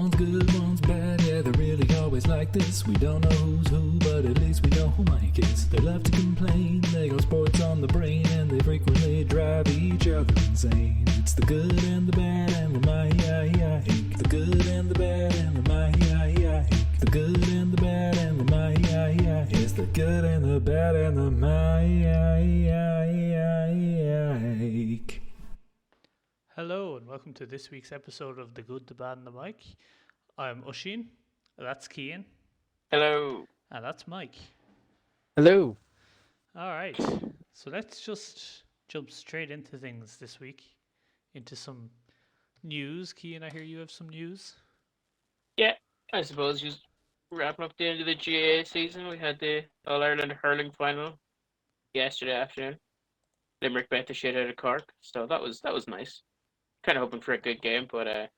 One's good, one's bad, yeah, they're really always like this. We don't know who's who, but at least we know who Mike is. They love to complain, they got sports on the brain, and they frequently drive each other insane. It's the good and the bad and the Mike. The good and the bad and the Mike. The good and the bad and the Mike. It's the good and the bad and the Mike. Hello and welcome to this week's episode of The Good, the Bad and the Mike. I'm Oshin, that's Cian. Hello. And that's Mike. Hello. Alright, so let's just jump straight into things this week. Into some news. Cian, I hear you have some news. Yeah, I suppose just wrapping up the end of the GAA season. We had the All-Ireland hurling final yesterday afternoon. Limerick bet the shit out of Cork, so that was nice. Kind of hoping for a good game, but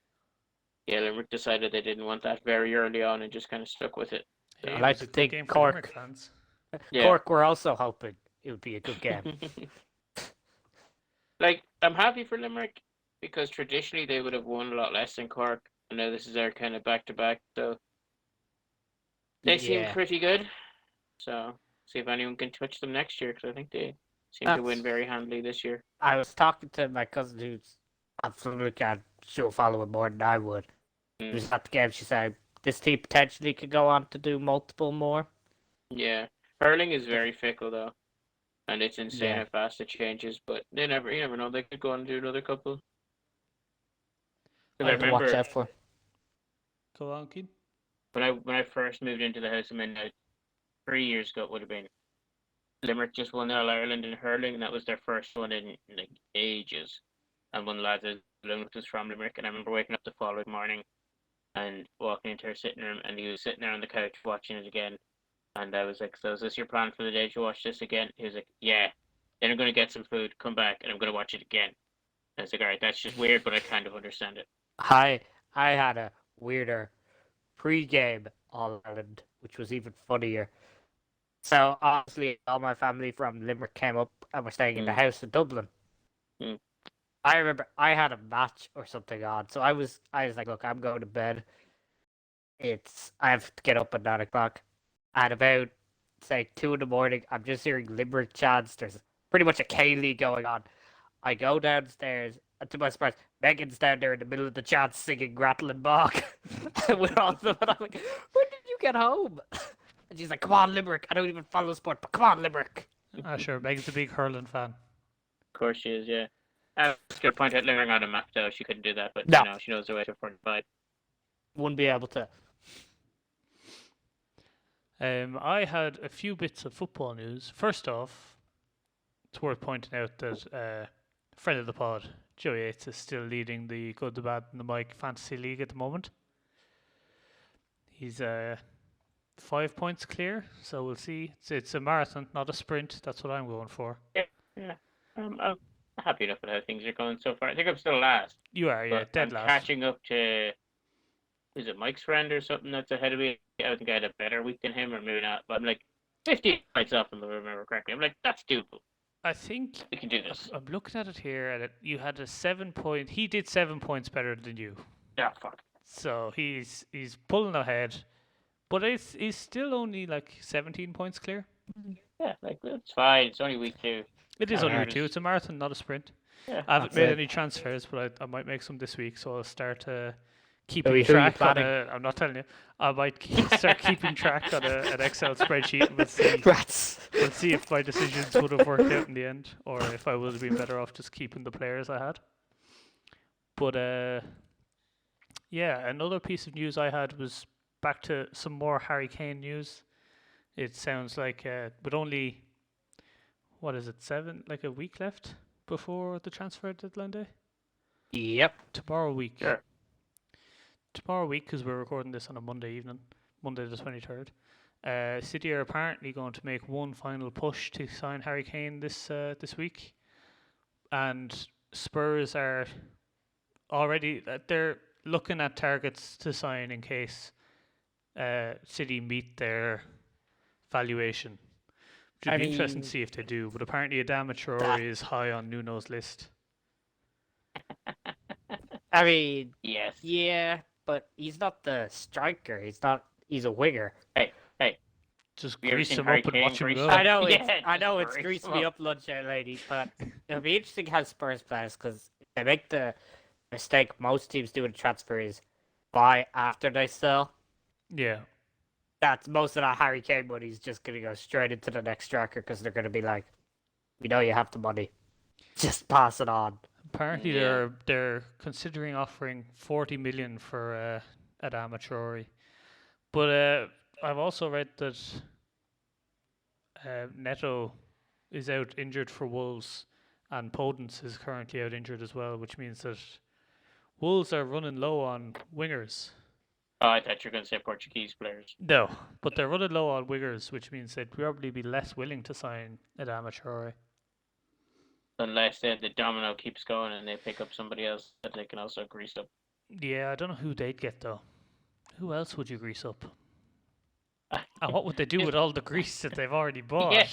yeah, Limerick decided they didn't want that very early on and just kind of stuck with it. Hey, I it like was a to good think game for Cork. Limerick fans. Yeah. Cork were also hoping it would be a good game. Like, I'm happy for Limerick because traditionally they would have won a lot less than Cork. I know this is their kind of back-to-back, so they seem pretty good. So, see if anyone can touch them next year, because I think they seem to win very handily this year. I was talking to my cousin who's absolutely can she'll follow it more than I would. She was at the game, she said this team potentially could go on to do multiple more. Yeah. Hurling is very fickle though. And it's insane Yeah. how fast it changes, but you never know, they could go on and do another couple. I To watch remember out for. Go on, Cian. when I first moved into the house I'm in now, 3 years ago it would have been, Limerick just won All Ireland in hurling, and that was their first one in like ages. And one lad was from Limerick, and I remember waking up the following morning and walking into her sitting room, and he was sitting there on the couch watching it again. And I was like, so is this your plan for the day to watch this again? He was like, yeah. Then I'm going to get some food, come back, and I'm going to watch it again. And I was like, all right, that's just weird, but I kind of understand it. I had a weirder pre-game All Ireland, which was even funnier. So obviously all my family from Limerick came up and were staying in the house in Dublin. Mm. I remember I had a match or something on, so I was like, look, I'm going to bed. I have to get up at 9 o'clock. At about say 2 in the morning, I'm just hearing Limerick chants. There's pretty much a K-League going on. I go downstairs, and to my surprise, Megan's down there in the middle of the chants singing Rattle and Bog with all of them. And I'm like, when did you get home? And she's like, come on, Limerick. I don't even follow sport, but come on, Limerick. Sure, Meg's a big hurling fan. Of course she is, yeah. I was going to point out Limerick on a map, though. She couldn't do that, but No. you know, she knows the way to 45. Wouldn't be able to. I had a few bits of football news. First off, it's worth pointing out that friend of the pod, Joe Yates, is still leading the Good, the Bad and the Mike Fantasy League at the moment. He's 5 points clear, so we'll see. It's a marathon, not a sprint. That's what I'm going for. Yeah. I'm happy enough with how things are going so far. I think I'm still last. You are, yeah, But dead I'm last. catching up to, is it Mike's friend or something that's ahead of me? I think I had a better week than him, or maybe not. But I'm like 50 points off, if I remember correctly. I'm like, that's doable. I think We can do this. I'm looking at it here, and you had a 7 point. He did 7 points better than you, Yeah, fuck. so he's pulling ahead. But he's still only like 17 points clear. Yeah, like it's fine. It's only week 2. It is Yeah, only it week 2. is. It's a marathon, not a sprint. Yeah, I haven't That's made it. any transfers, but I might make some this week. So I'll start Who keeping are you track on planning? I'm not telling you. I might start keeping track on an Excel spreadsheet, and Rats. we'll see if my decisions would have worked out in the end, or if I would have been better off just keeping the players I had. But yeah, another piece of news I had was back to some more Harry Kane news. It sounds like with only, what is it, like a week left before the transfer deadline day? Yep. Tomorrow week. Sure. Tomorrow week, because we're recording this on a Monday evening, Monday the 23rd. City are apparently going to make one final push to sign Harry Kane this week, and Spurs are already they're looking at targets to sign in case City meet their valuation. Which would be interesting to see if they do. But apparently, Adama Traore is high on Nuno's list. I mean, Yes. yeah, but he's not the striker. He's a winger. Hey, Just you ever grease seen him Harry up and Kane watch him grease go. up? I know Yeah, it's just greased grease me him up, luncheon lady, but it'll be interesting how Spurs plays because they make the mistake most teams do in transfer is buy after they sell. Yeah. That's most of that Harry Kane money's just gonna go straight into the next striker because they're gonna be like, we know you have the money, just pass it on. Apparently, Yeah. they're considering offering 40 million for Adama Traore. But I've also read that Neto is out injured for Wolves, and Podence is currently out injured as well, which means that Wolves are running low on wingers. Oh, I thought you were going to say Portuguese players. No, but they're running low on wingers, which means they'd probably be less willing to sign Adama Traore. Unless the domino keeps going and they pick up somebody else that they can also grease up. Yeah, I don't know who they'd get though. Who else would you grease up? And what would they do with all the grease that they've already bought? Yeah,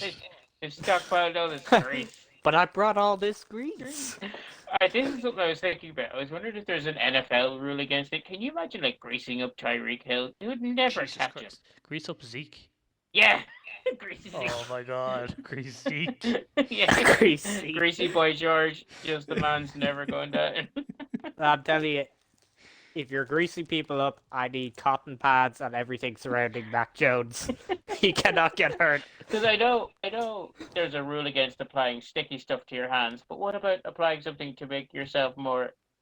they've stockpiled all this grease. But I brought all this grease. This is something I was thinking about. I was wondering if there's an NFL rule against it. Can you imagine like greasing up Tyreek Hill? He would never Jesus catch him. Christ. Grease up Zeke. Yeah, greasy Zeke. Oh my god, grease Zeke. Yeah, Greasy. greasy boy George. Just the man's never going down. I'm telling you, if you're greasing people up, I need cotton pads and everything surrounding Mac Jones. He cannot get hurt. Because I know there's a rule against applying sticky stuff to your hands, but what about applying something to make yourself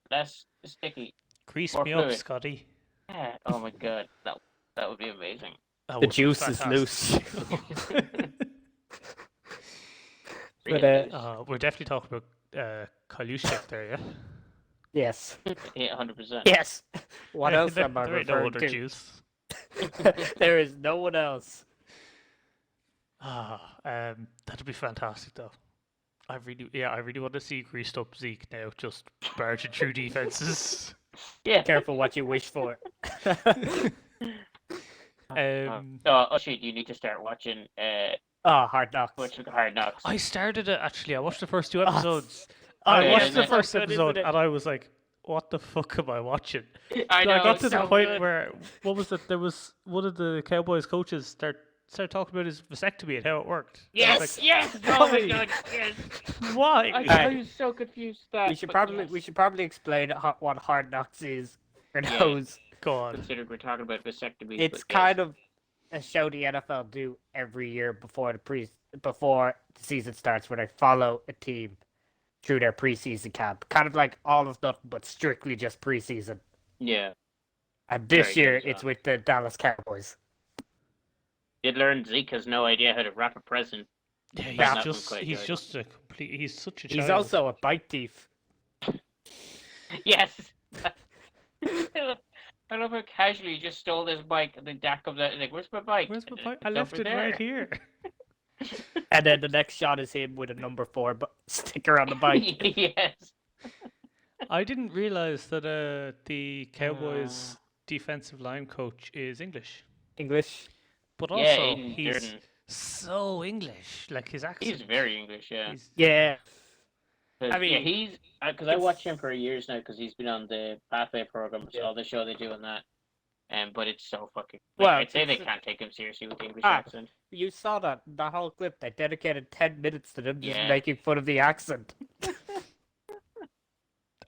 less sticky? Grease More me up, fluid. Scotty. Yeah. Oh my god, that would be amazing. That The would be juice is fantastic. But, we're definitely talking about Kirushich there, yeah? yes. Yeah, 100%. Yes. What else there, am I there ain't no referring other to? juice. There is no one else. That'd be fantastic though. I really want to see greased up Zeke now, just barging through defenses. Yeah. Careful what you wish for. Oh shit! You need to start watching. Hard Knocks. Hard Knocks. I started it actually. I watched the first two Oh, episodes. Oh, I yeah, watched isn't the it? first So good, episode isn't it? and I was like, "What the fuck am I watching?" I So know. I got it's to the so point good. where what was it? There was one of the Cowboys coaches started talking about his vasectomy and how it worked. And I was Yes. Oh my why? god. Yes. like, why? I was so confused. With that, we should but probably yes. we should probably explain what Hard Knocks is for Yeah. those. Go on. Considered we're talking about vasectomy. It's kind of a show the NFL do every year before the season starts, where they follow a team through their preseason camp, kind of like All of Nothing, but strictly just preseason. Yeah. And this Very good year, as well. it's with the Dallas Cowboys. Did learn Zeke has no idea how to wrap a present. Yeah, That's he's quite just good. a complete. He's such a child. He's also a bike thief. Yes. I love how casually he just stole this bike and then Dak comes out and like, "Where's my bike?" Where's my bike? I "It's left over it right there." here. And then the next shot is him with a number 4 sticker on the bike. Yes. I didn't realize that the Cowboys defensive line coach is English, English. but Yeah, also Aiden he's Durden. so English. Like his accent. He's very English, yeah. he's- Yeah. 'Cause, I mean, yeah, he's because I watched him for years now because he's been on the Pathway program, Yeah. all the show they do on that. But it's so fucking. Well, I'd say they it's- can't take him seriously with the English Ah. accent. You saw that whole clip. They dedicated 10 minutes to them just Yeah. making fun of the accent.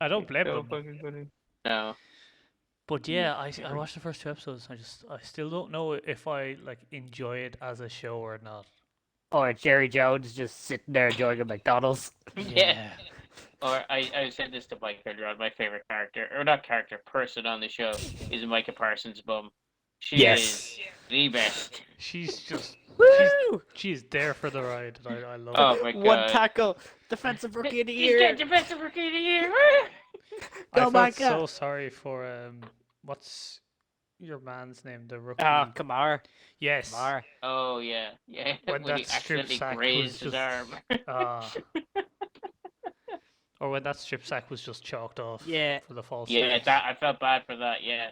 I don't blame So him. fucking funny. No. But yeah, I watched the first 2 episodes. I still don't know if I like enjoy it as a show or not. Or Jerry Jones just sitting there enjoying a McDonald's. Yeah. Or I said this to Mike earlier on. My favorite character, or not character, person on the show is Micah Parsons' mum. She Yes. is the best. She's just Woo! she's there for the ride. And I love Oh it. my god. One tackle, defensive rookie of the He's year. getting defensive rookie of the year. I Oh felt my so God. sorry for what's your man's name? The rookie. Kamar. Yes. Kamar. Oh yeah, yeah. When When he that strip accidentally sack was grazed his just- arm. Ah. Or when that strip sack was just chalked off. Yeah. For the false Yeah, start. that I felt bad for that. Yeah,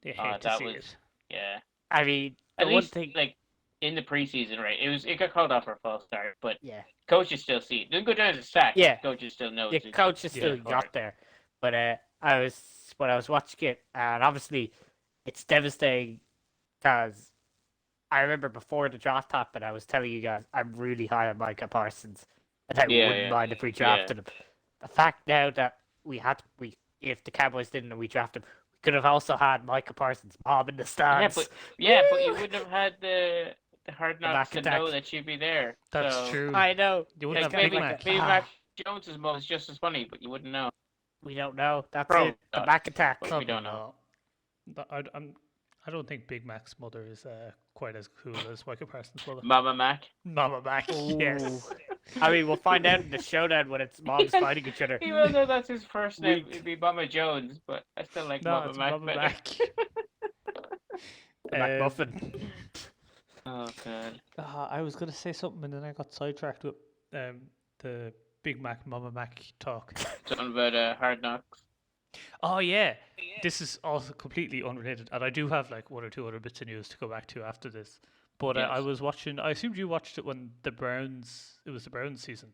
You Oh, hate to that see was- it. yeah. I mean, the At one least thing. like in the preseason, right? It got called off for a false start, but Yeah. coaches still see it. Didn't go down as a sack. Yeah. Coaches still know. The it's a- coach is Yeah, still of got course. there. But I was but I was watching it, and obviously, it's devastating because I remember before the draft happened, I was telling you guys I'm really high on Micah Parsons, and I Yeah, wouldn't yeah. mind if we Yeah. drafted him. The fact now that if the Cowboys didn't and we drafted him, we could have also had Micah Parsons' mom in the Yeah, stands. but you wouldn't have had the hard The knocks back to know attack. that she'd be there. That's So, true. I know. You wouldn't Like have Big maybe Mac. Mac Jones's mom is just as funny, but you wouldn't know. We don't know. That's Probably it. The not. back attack. But we Probably don't know. not. I don't think Big Mac's mother is quite as cool as Michael Parsons' mother. Mama Mac. Mama Mac, yes. I mean, we'll find out in the showdown when it's moms fighting each other. Even though that's his first name, Weak. it'd be Mama Jones, but I still like No, Mama it's Mac Mama better. Mac. The McMuffin. Oh god. I was going to say something and then I got sidetracked with the Big Mac, Mama Mac talk. Something about Hard Knocks. Oh, yeah. This is also completely unrelated. And I do have like one or two other bits of news to go back to after this. But I Yes. was watching, I assumed you watched it when it was the Browns season.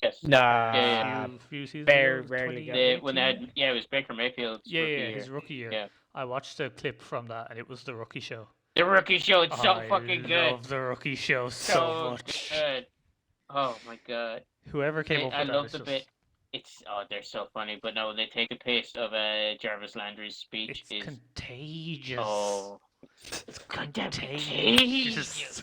Yes. Nah. Yeah, Few seasons very ago, rarely get When they 2018? had, it was Baker Mayfield's Yeah, rookie yeah, year. his rookie year. Yeah. I watched a clip from that and it was the rookie show. The rookie show, it's so I fucking good. love the rookie show so much. good. Oh my god. Whoever came up I with that love was the just, bit. They're so funny, but no, they take the pace of Jarvis Landry's speech it's is contagious. it's contagious.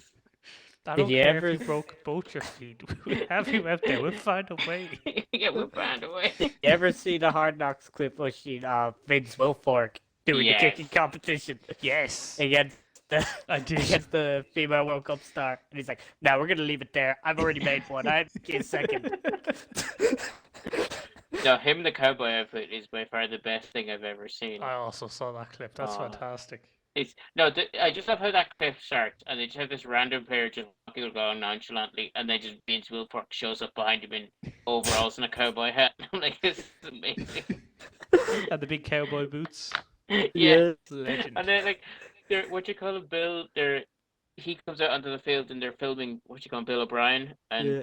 I Did don't you care ever- if you broke both your feet. We'll have you out there. We'll find a way. Yeah, we'll find a way. You ever see the Hard Knocks clip where Vince Wilfork doing Yes. the kicking competition Yes, against the I did. against the female World Cup star? And he's like, "No, we're gonna leave it there. I've already made one. I'm in second." No, him in the cowboy outfit is by far the best thing I've ever seen. I also saw that clip. That's Oh. fantastic. I just love how that clip starts, and they just have this random player just walking along nonchalantly, and then just Vince Wilfork shows up behind him in overalls and a cowboy hat. I'm like, this is amazing. And the big cowboy boots. Yeah. Legend. And then they're what you call him, Bill? He comes out onto the field and they're filming Bill O'Brien, and Yeah.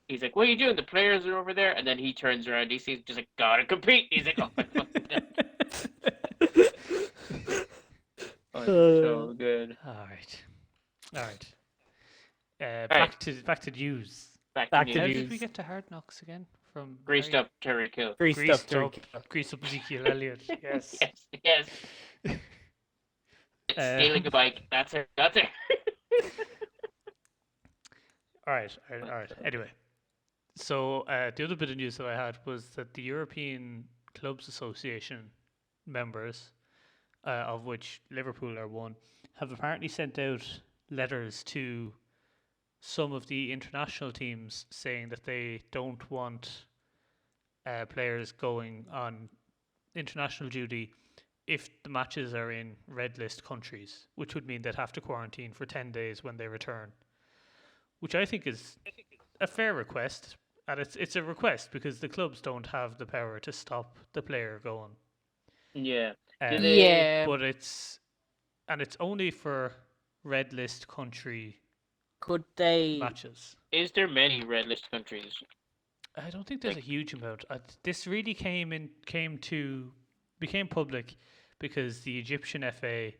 he's like, "What are you doing? The players are over there." And then he turns around, he sees just like, "Gotta compete." He's like, "Oh my fucking god." Oh, it's so good. All right. Back to news. Back Back to to How news. did news. we get to Hard Knocks again? From Greased Harry- up Terry Kill. Greased up. Greased up Ezekiel Elliott. Yes. Yes. Stealing a bike. That's it. All right. Anyway, so the other bit of news that I had was that the European Clubs Association members, of which Liverpool are one, have apparently sent out letters to some of the international teams saying that they don't want players going on international duty if the matches are in red list countries, which would mean they'd have to quarantine for 10 days when they return, which I think is a fair request. And it's a request because the clubs don't have the power to stop the player going. Yeah. Yeah. But it's only for red list country Could they? matches. Is there many red list countries? I don't think there's a huge amount. This really became public because the Egyptian FA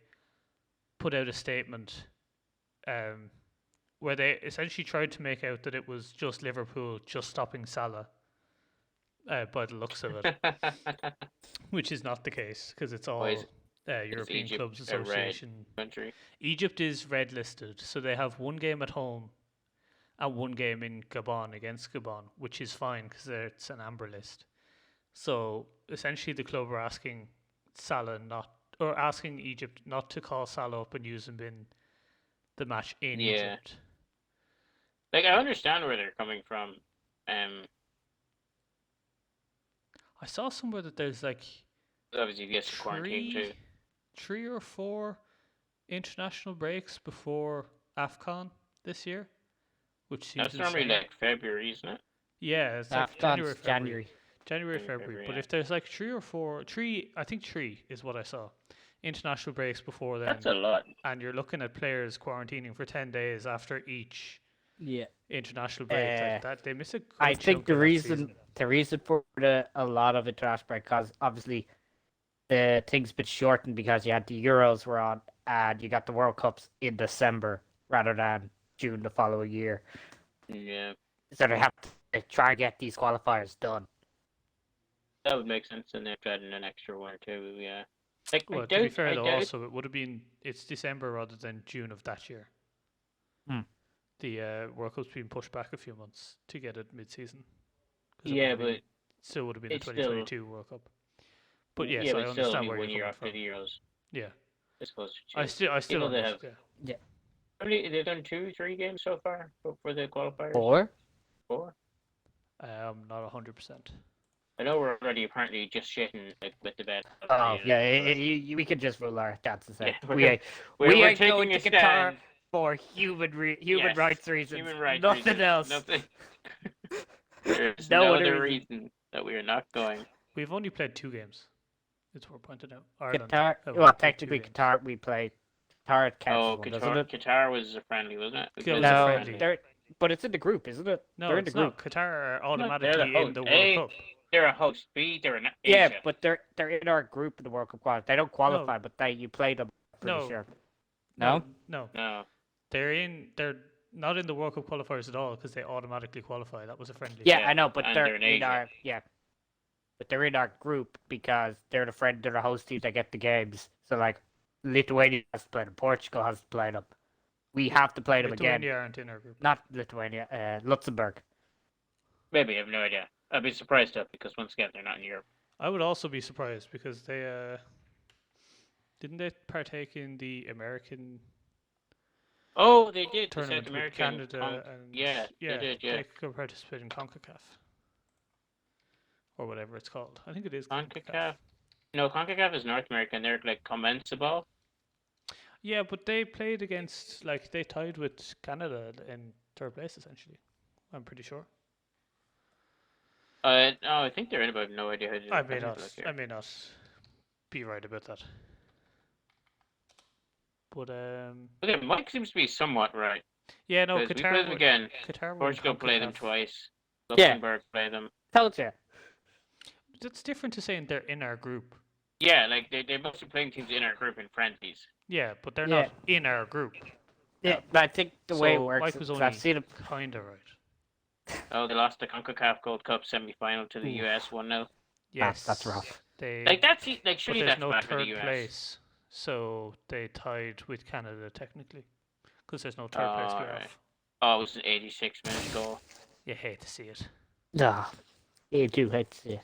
put out a statement where they essentially tried to make out that it was just Liverpool just stopping Salah by the looks of it, which is not the case because it's all is European Egypt Clubs a red Association. country. Egypt is red listed, so they have one game at home and one game in Gabon against Gabon, which is fine because it's an amber list. So essentially, the club are asking asking Egypt not to call Salah up and use him in the match in Yeah. Egypt. Like, I understand where they're coming from. I saw somewhere that there's like Obviously, he has to quarantine too. 3 or 4 international breaks before AFCON this year, which seems That's normally insane. like February, isn't it? Yeah, it's like January. January, January, February. But yeah. if there's like 3 or 4, I think 3 is what I saw. International breaks before then, That's a lot. and you're looking at players quarantining for 10 days after each Yeah. international break like that. They miss a good I think chunk the of that reason season. for a lot of international break, because obviously the thing's been shortened because you had the Euros were on and you got the World Cups in December rather than June the following year. Yeah, So they have to try and get these qualifiers done. that would make sense. And they've added an extra one or two. Yeah. Like Well, to be fair though, also it would have been it's December rather than June of that year. Hmm. The World Cup's been pushed back a few months to get it mid-season. Yeah, but still would have been the it's 2022 World Cup. But yes, yeah, I but still understand only where one you're year coming after from. the Euros. Yeah, As opposed to I two. still They understand. have. Yeah. How many? They've done 2, 3 games so far for the qualifiers. 4? 4. Not 100%. I know we're already apparently just shitting like with the bed. Oh, yeah, we could just rule our chances out. Yeah, we we're ain't going to taking a Qatar stand. for human Yes, rights reasons. Human rights Nothing reasons. else. Nothing. There's No no other other reason that we are not going. We've only played 2 games. It's worth pointed out. Ireland. Qatar. have Well, only played 2 technically, games. Qatar we played. Qatar counts Oh, as one, doesn't it? Qatar was a friendly, wasn't it? It It was was a No, friendly. but it's in the group, isn't it? No, they're in the it's group. not. Qatar are No, automatically they're in the World A, Cup. they're a host. B, they're in Yeah, Asia. but they're in our group in the World Cup qualifier. They don't qualify, but you play them. Pretty No. sure. No, No. They're not in the World Cup qualifiers at all because they automatically qualify. That was a friendly. Yeah, Yeah, I know, but and they're they're in in Asia. our but they're in our group because they're the host team that get the games. So like, Lithuania has to play them, Portugal has to play them. We have to play them Lithuania again. aren't in our group. Not Lithuania, Luxembourg. Maybe, I have no idea. I'd be surprised though, because once again, they're not in Europe. I would also be surprised because they didn't they partake in the American Oh, they did. The tournament South with American. Canada and yeah, they did. Yeah. they could participate in CONCACAF or whatever it's called. I think it is CONCACAF. No, CONCACAF is North America, and they're like commensable. Yeah, but they played against they tied with Canada in third place essentially. I'm pretty sure. No, I think they're in, but I have no idea how to do it. I may not be right about that. But Okay, Mike seems to be somewhat right. yeah, no, We play Qatar them again. Qatar won Portugal play them CONCACAF. twice. Yeah. Luxembourg play them. Told you. That's different to saying they're in our group. Yeah, like they must be playing teams in our group in friendlies. Yeah, but they're Yeah. not in our group. Yeah, but I think the way it So works Mike was is only I've seen them. kinda right. Oh, they lost the CONCACAF Gold Cup semi-final to the Ooh. US 1-0. Yes, That's rough. They Like that's like but surely there's that's no bad for the third US. place, so they tied with Canada technically, because there's no third place alright. playoff. Oh, it was an 86-minute goal. You hate to see it. No, you do hate to see it.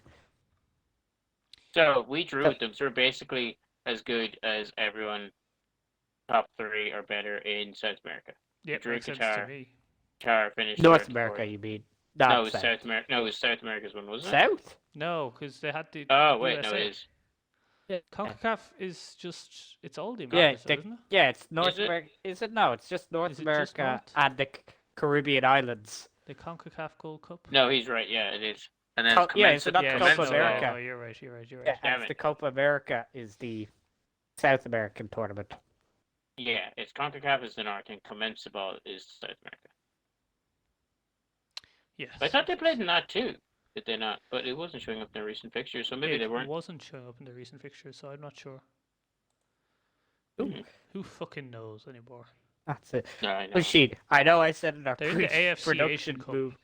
So we drew with them. So we're basically as good as everyone. Top 3 or better in South America. Yeah, drew makes sense to Qatar. me. Qatar finished North third, America, fourth. you mean? No, Not it was South. South America. No, it was South America's one, wasn't it? South? No, because they had the Oh wait, USA. no, it is. CONCACAF is just it's all the Yeah, Americas, isn't it? Yeah, it's North it? America. Is it? No, it's just North Is it just America North? and the Caribbean islands. The CONCACAF Gold Cup. No, he's right. Yeah, it is. And then Oh, it's yeah, so not Yeah, Copa so- America. Oh, you're right. You're right. Yeah, Damn and it. the Copa America is the South American tournament. Yeah, it's CONCACAF is the North and Commensable is South America. Yes. But I thought they played in that too. Did they not? But it wasn't showing up in their recent fixtures, so maybe it they weren't. wasn't showing up in the recent fixtures, so I'm not sure. Mhm. Who fucking knows anymore? That's it. No, I know. Oh, shit. I know I said in our They're in the AFC production Asian Cup. move.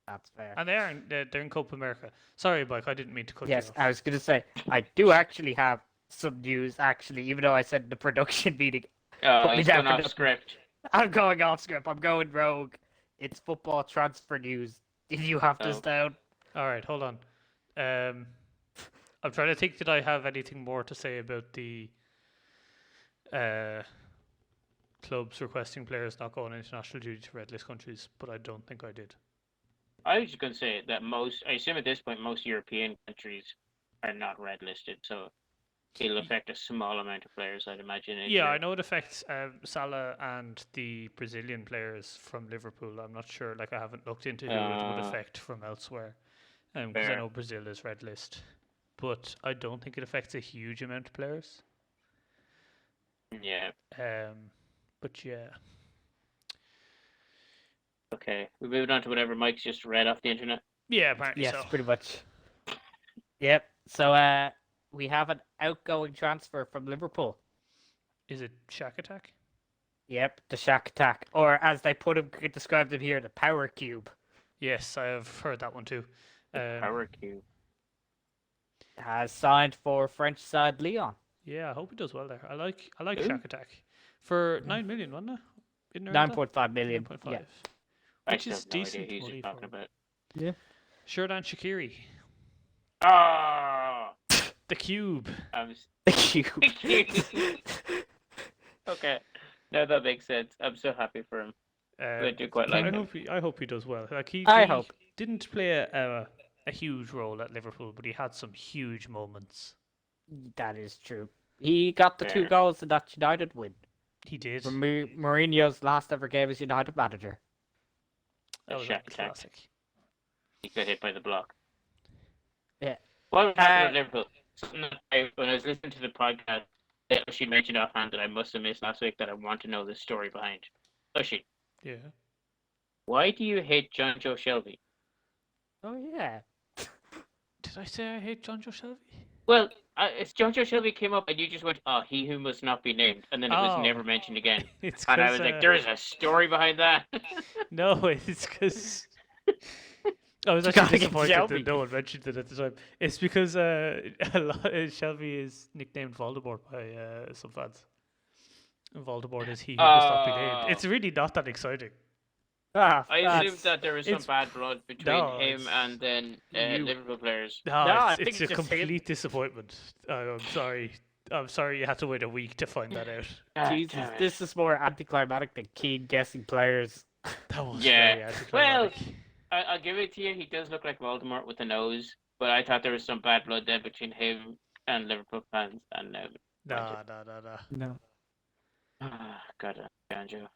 That's fair. And they're in Copa America. Sorry, Mike, I didn't mean to cut Yes, you off. I was going to say, I do actually have some news, actually, even though I said in the production meeting, Oh, Put me he's down going for off nothing. script. I'm going off script. I'm going rogue. It's football transfer news. Did you have this Oh. down? All right, hold on. I'm trying to think. Did I have anything more to say about the clubs requesting players not go on international duty to red list countries? But I don't think I did. I was just going to say that I assume at this point, most European countries are not red listed, so it'll affect a small amount of players, I'd imagine. in Yeah, I Europe. know it affects Salah and the Brazilian players from Liverpool. I'm not sure. Like, I haven't looked into who it would Ah. affect from elsewhere. Because I Fair. know Brazil is red list. But I don't think it affects a huge amount of players. Yeah. But yeah. Okay, we moved on to whatever Mike's just read off the internet. Yeah, apparently Yes, so. pretty much. Yep. So we have an outgoing transfer from Liverpool. Is it Shack Attack? Yep, the Shack Attack, or as they described him here, the Power Cube. Yes, I have heard that one too. Power Cube. Has signed for French side Lyon. Yeah, I hope he does well there. I like Who? Shack Attack for 9 million, wasn't it? Isn't it around that? 9.5 million. 9.5. Yeah. I Which still is have no idea decent who money you're for talking him. about. Yeah. Sherdan Shaqiri, Oh, the Cube. The Cube. Okay, no, that makes sense. I'm so happy for him. I do quite like him. I hope he does well. Like he hope. didn't play a huge role at Liverpool, but he had some huge moments. That is true. He got the 2 Fair. goals in that United win. He did. From Mourinho's last ever game as United manager. That was a Shack Attack. classic. He got hit by the block. Yeah. What happened at Liverpool? Something that when I was listening to the podcast, she mentioned offhand that I must have missed last week that I want to know the story behind. She, Yeah. why do you hate John Joe Shelby? Oh yeah. Did I say I hate John Joe Shelby? Well, it's John Joe Shelby came up and you just went, "Oh, he who must not be named," and then it was Oh. never mentioned again. It's And I 'cause, was like, "There is a story behind that." No, it's because I was Gotta actually get disappointed Shelby. that no one mentioned it at the time. It's because Shelby is nicknamed Voldemort by some fans. And Voldemort is he who must not be named. Oh. It's really not that exciting. I assumed that's- that there was some it's- bad blood between No, him it's- and then you- Liverpool players. No, I it's, think it's a it's just him. complete disappointment. I'm sorry. I'm sorry you had to wait a week to find that out. God Jesus, damn it. this is more anticlimactic than Keane guessing players. That was Yeah. very Well, anticlimactic. I'll give it to you. He does look like Voldemort with the nose, but I thought there was some bad blood there between him and Liverpool fans. And Nah. No. God, Banjo.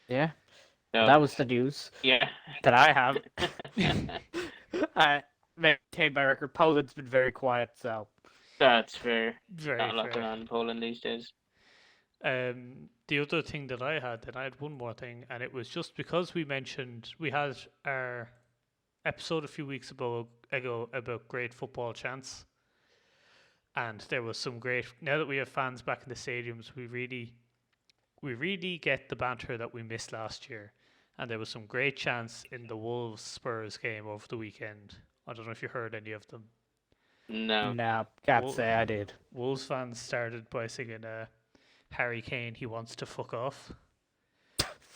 Yeah, So, that was the news yeah. that I have. Maintain my record. Poland's been very quiet, so That's fair. Very Not a lot going fair. on in Poland these days. The other thing that I had one more thing, and it was just because we had our episode a few weeks ago about great football chants, and there was some great. Now that we have fans back in the stadiums, we really get the banter that we missed last year, and there was some great chants in the Wolves Spurs game over the weekend. I don't know if you heard any of them. No. no, can't Well- say I did. Wolves fans started by singing Harry Kane, he wants to fuck off.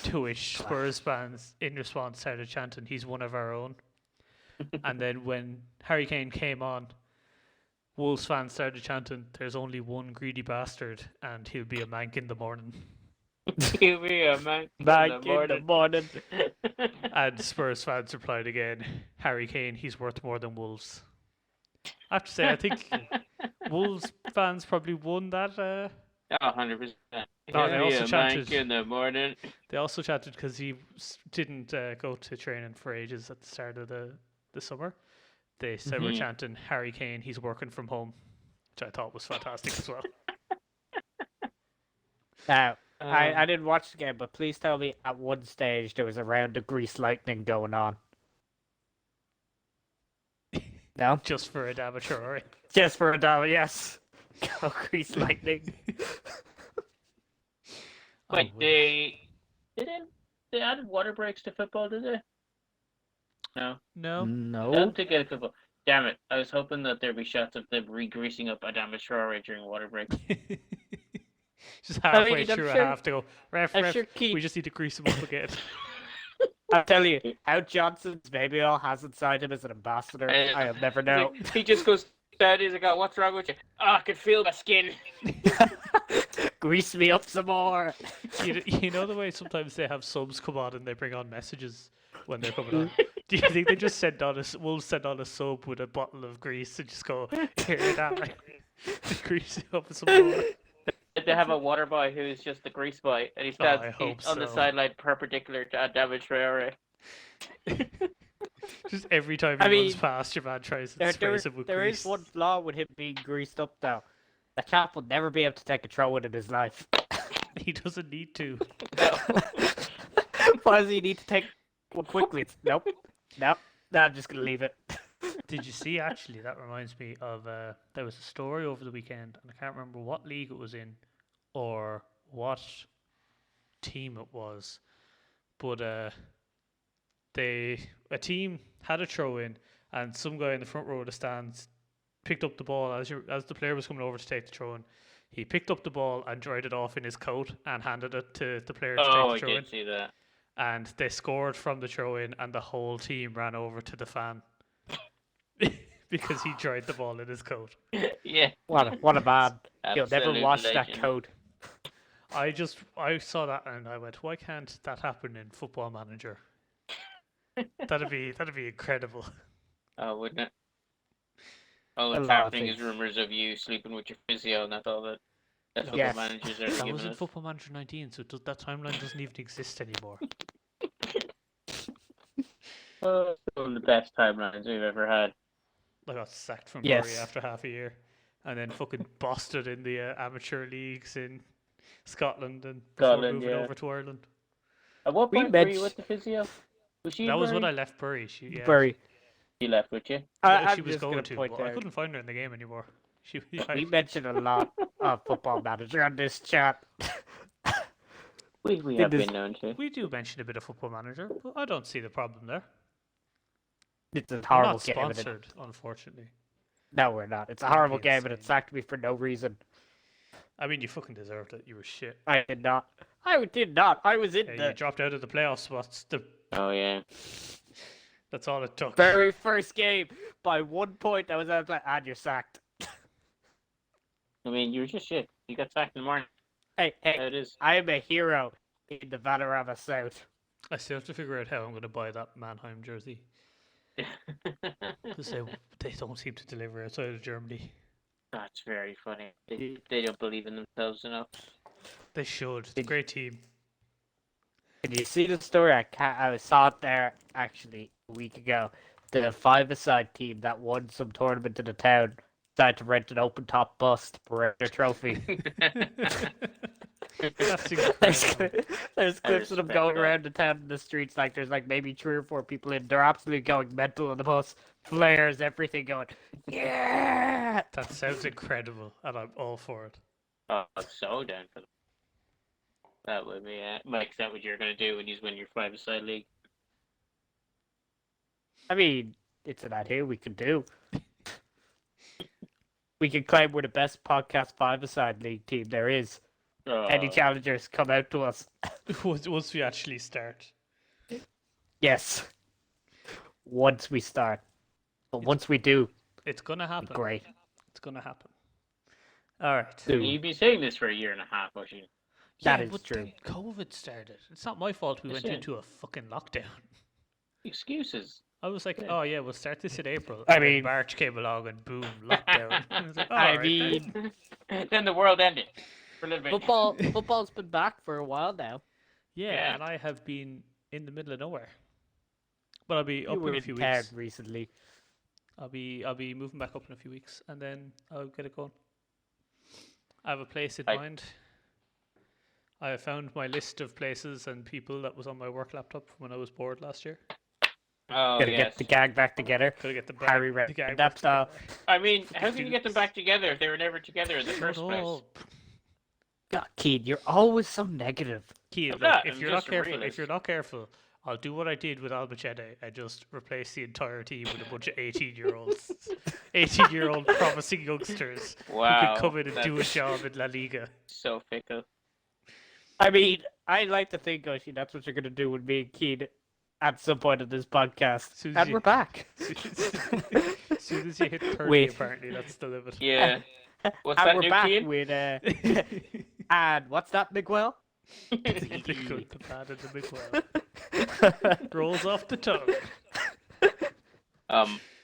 To which Spurs fans, in response, started chanting, he's one of our own. And then when Harry Kane came on, Wolves fans started chanting, there's only one greedy bastard, and he'll be a mank in the morning. He'll be a man Back in the morning. And Spurs fans replied again, Harry Kane, he's worth more than Wolves. I have to say, I think Wolves fans probably won that. 100%. Oh, they also chanted- in the morning. They also chatted because he didn't go to training for ages at the start of the summer. They said we're Mhm. chanting Harry Kane, he's working from home, which I thought was fantastic as well. Now, I didn't watch the game, but please tell me at one stage there was a round of Grease Lightning going on. No? Just for a amateur, all right? Just for a dollar, yes. Go Grease Lightning. Wait, Oh, they added water breaks to football, did they? No. No. I No. don't think it's football. Damn it. I was hoping that there'd be shots of them re-greasing up Adama Traore during water breaks. Just halfway I'm through sure- a half to go, ref, I'm sure we just need to grease him up again. I'll tell you, how Johnson's maybe all hasn't signed him as an ambassador. I'll never know. He just goes down, he's like, "Oh, what's wrong with you?" "Oh, I can feel my skin." Grease me up some more. You know the way sometimes they have subs come on and they bring on messages when they're coming on? Do you think they just will send on a sub with a bottle of grease and just go, here, that, like, grease it up some more? They have a water boy who is just the grease boy, and he I stands hope on the so. sideline perpendicular to Adama Traore. Just every time I he runs mean, past, your man tries to There sprays him with is grease. one flaw with him being greased up, though. The chap will never be able to take a throw in his life. He doesn't need to. Why does he need to take one quickly? Nope. No, I'm just gonna leave it. Did you see, actually, that reminds me of, there was a story over the weekend, and I can't remember what league it was in, or what team it was, but a team had a throw in, and some guy in the front row of the stands picked up the ball as the player was coming over to take the throw in. He picked up the ball and dried it off in his coat and handed it to the player to take Oh, the I throw in. did see that. And they scored from the throw in, and the whole team ran over to the fan because he dried the ball in his coat. Yeah. What a man! He'll never Absolute wash that legend. coat. I saw that and I went, why can't that happen in Football Manager? That'd be incredible. Oh, wouldn't it? All A that's lot of happening is things. rumors of you sleeping with your physio, and that's all that football Yes. managers are That giving was in us. Football Manager 19, so that timeline doesn't even exist anymore. Oh, one of the best timelines we've ever had. I got sacked from Yes. Bury after half a year, and then fucking busted in the amateur leagues in Scotland, and before Scotland, moving yeah. over to Ireland. At what We point were you mentioned- with the physio? Was she That in was when Bury? I left Bury. She Bury. She left with you. she I'm was just going gonna to, point but I out. couldn't find her in the game anymore. We mentioned a lot of Football Manager on this chat. We It have is- been known to. We do mention a bit of Football Manager, but I don't see the problem there. It's a We're horrible not game. and it- sponsored, unfortunately. No, we're not. It's a That'd horrible be game, and it insane. sacked me for no reason. I mean, you fucking deserved it. You were shit. I did not. I did not. I was in You the dropped out of the playoff spots. Oh yeah. That's all it took. very first game by 1 point. I was out like, and you're sacked. I mean, you were just shit. You got sacked in the morning. Hey, How hey, it is. I am a hero in the Vanarama South. I still have to figure out how I'm going to buy that Mannheim jersey. Because they don't seem to deliver outside of Germany. That's very funny. They don't believe in themselves enough. They should. It's a great team. Did you see the story? I saw it there actually a week ago. The five-a-side team that won some tournament in the town decided to rent an open-top bus to parade their trophy. That's There's, incredible. there's clips of them respect going that. around the town in the streets. Like there's like maybe 3 or 4 people in. They're absolutely going mental on the bus. Flares, everything going. Yeah. That sounds incredible, and I'm all for it. Oh, I'm so down for them. That would be Mike, is that what you're gonna do when you win your 5-a-side league? I mean, it's an idea we could do. We could claim we're the best podcast five-a-side league team there is. Any challengers come out to us. Once we actually start. Yes. Once we start. But once we do, It's going to it'd happen. be great. It's going to happen. All right. Do. You've been saying this for a year and a half, Oisin. That Yeah, is but true. then COVID started. It's not my fault we went Listen. into a fucking lockdown. Excuses. I was like, Yeah. oh yeah, we'll start this in April. I And then mean- March came along and boom, lockdown. I was like, I "Alright then." mean, Then the world ended for a little bit. football's been back for a while now. Yeah, Yeah. and I have been in the middle of nowhere. But I'll be You up were in a in few town weeks. recently. I'll be moving back up in a few weeks, and then I'll get it going. I have a place in I- mind. I have found my list of places and people that was on my work laptop from when I was bored last year. Oh, Gotta yes. get the gang back together. Gotta get the Harry the Redknapp gang back style. together. I mean, how Fucking can you get them idiots. back together if they were never together in the Shut first place? up. God, Keith, you're always so negative. Keith, I'm look, not, if I'm you're not just a careful, if realist. you're not careful, I'll do what I did with Albacete and just replace the entire team with a bunch of 18-year-olds, 18-year-old promising youngsters Wow. who could come in and do a that's job in La Liga. So fickle. I mean, I like to think, Oshi, that's what you're gonna do with me and Keith at some point of this podcast. Soon as And you- we're back. As soon as you hit 30, Wait. apparently, that's the limit. Yeah. What's And that we're new back Keane? with and what's that, Miguel? The good, the bad, and the Miguel. Rolls off the tongue.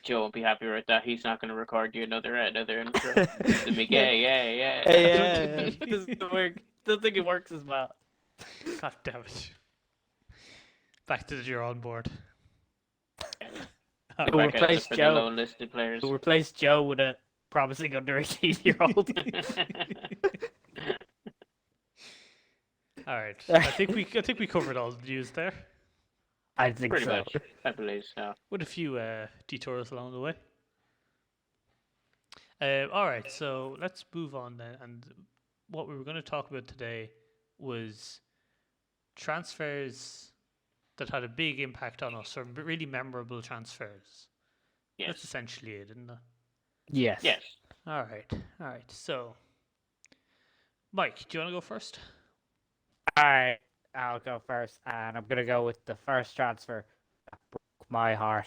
Joe won't be happy with that. He's not going to record you another intro. The Miguel, yeah. Yeah, doesn't work. Don't think it works as well. God damn it. Back to the you're on board. We'll Back out replace for the Joe. lone listed players. We'll replace Joe with a promising under 18-year-old. All right. I think we covered all the news there. I think Pretty so. much, I believe so. With a few detours along the way. All right, so let's move on then. And what we were going to talk about today was transfers that had a big impact on us, or really memorable transfers. Yes. That's essentially it, isn't it? Yes. Yes. All right. So, Mike, do you want to go first? All right, I'll go first, and I'm gonna go with the first transfer that broke my heart.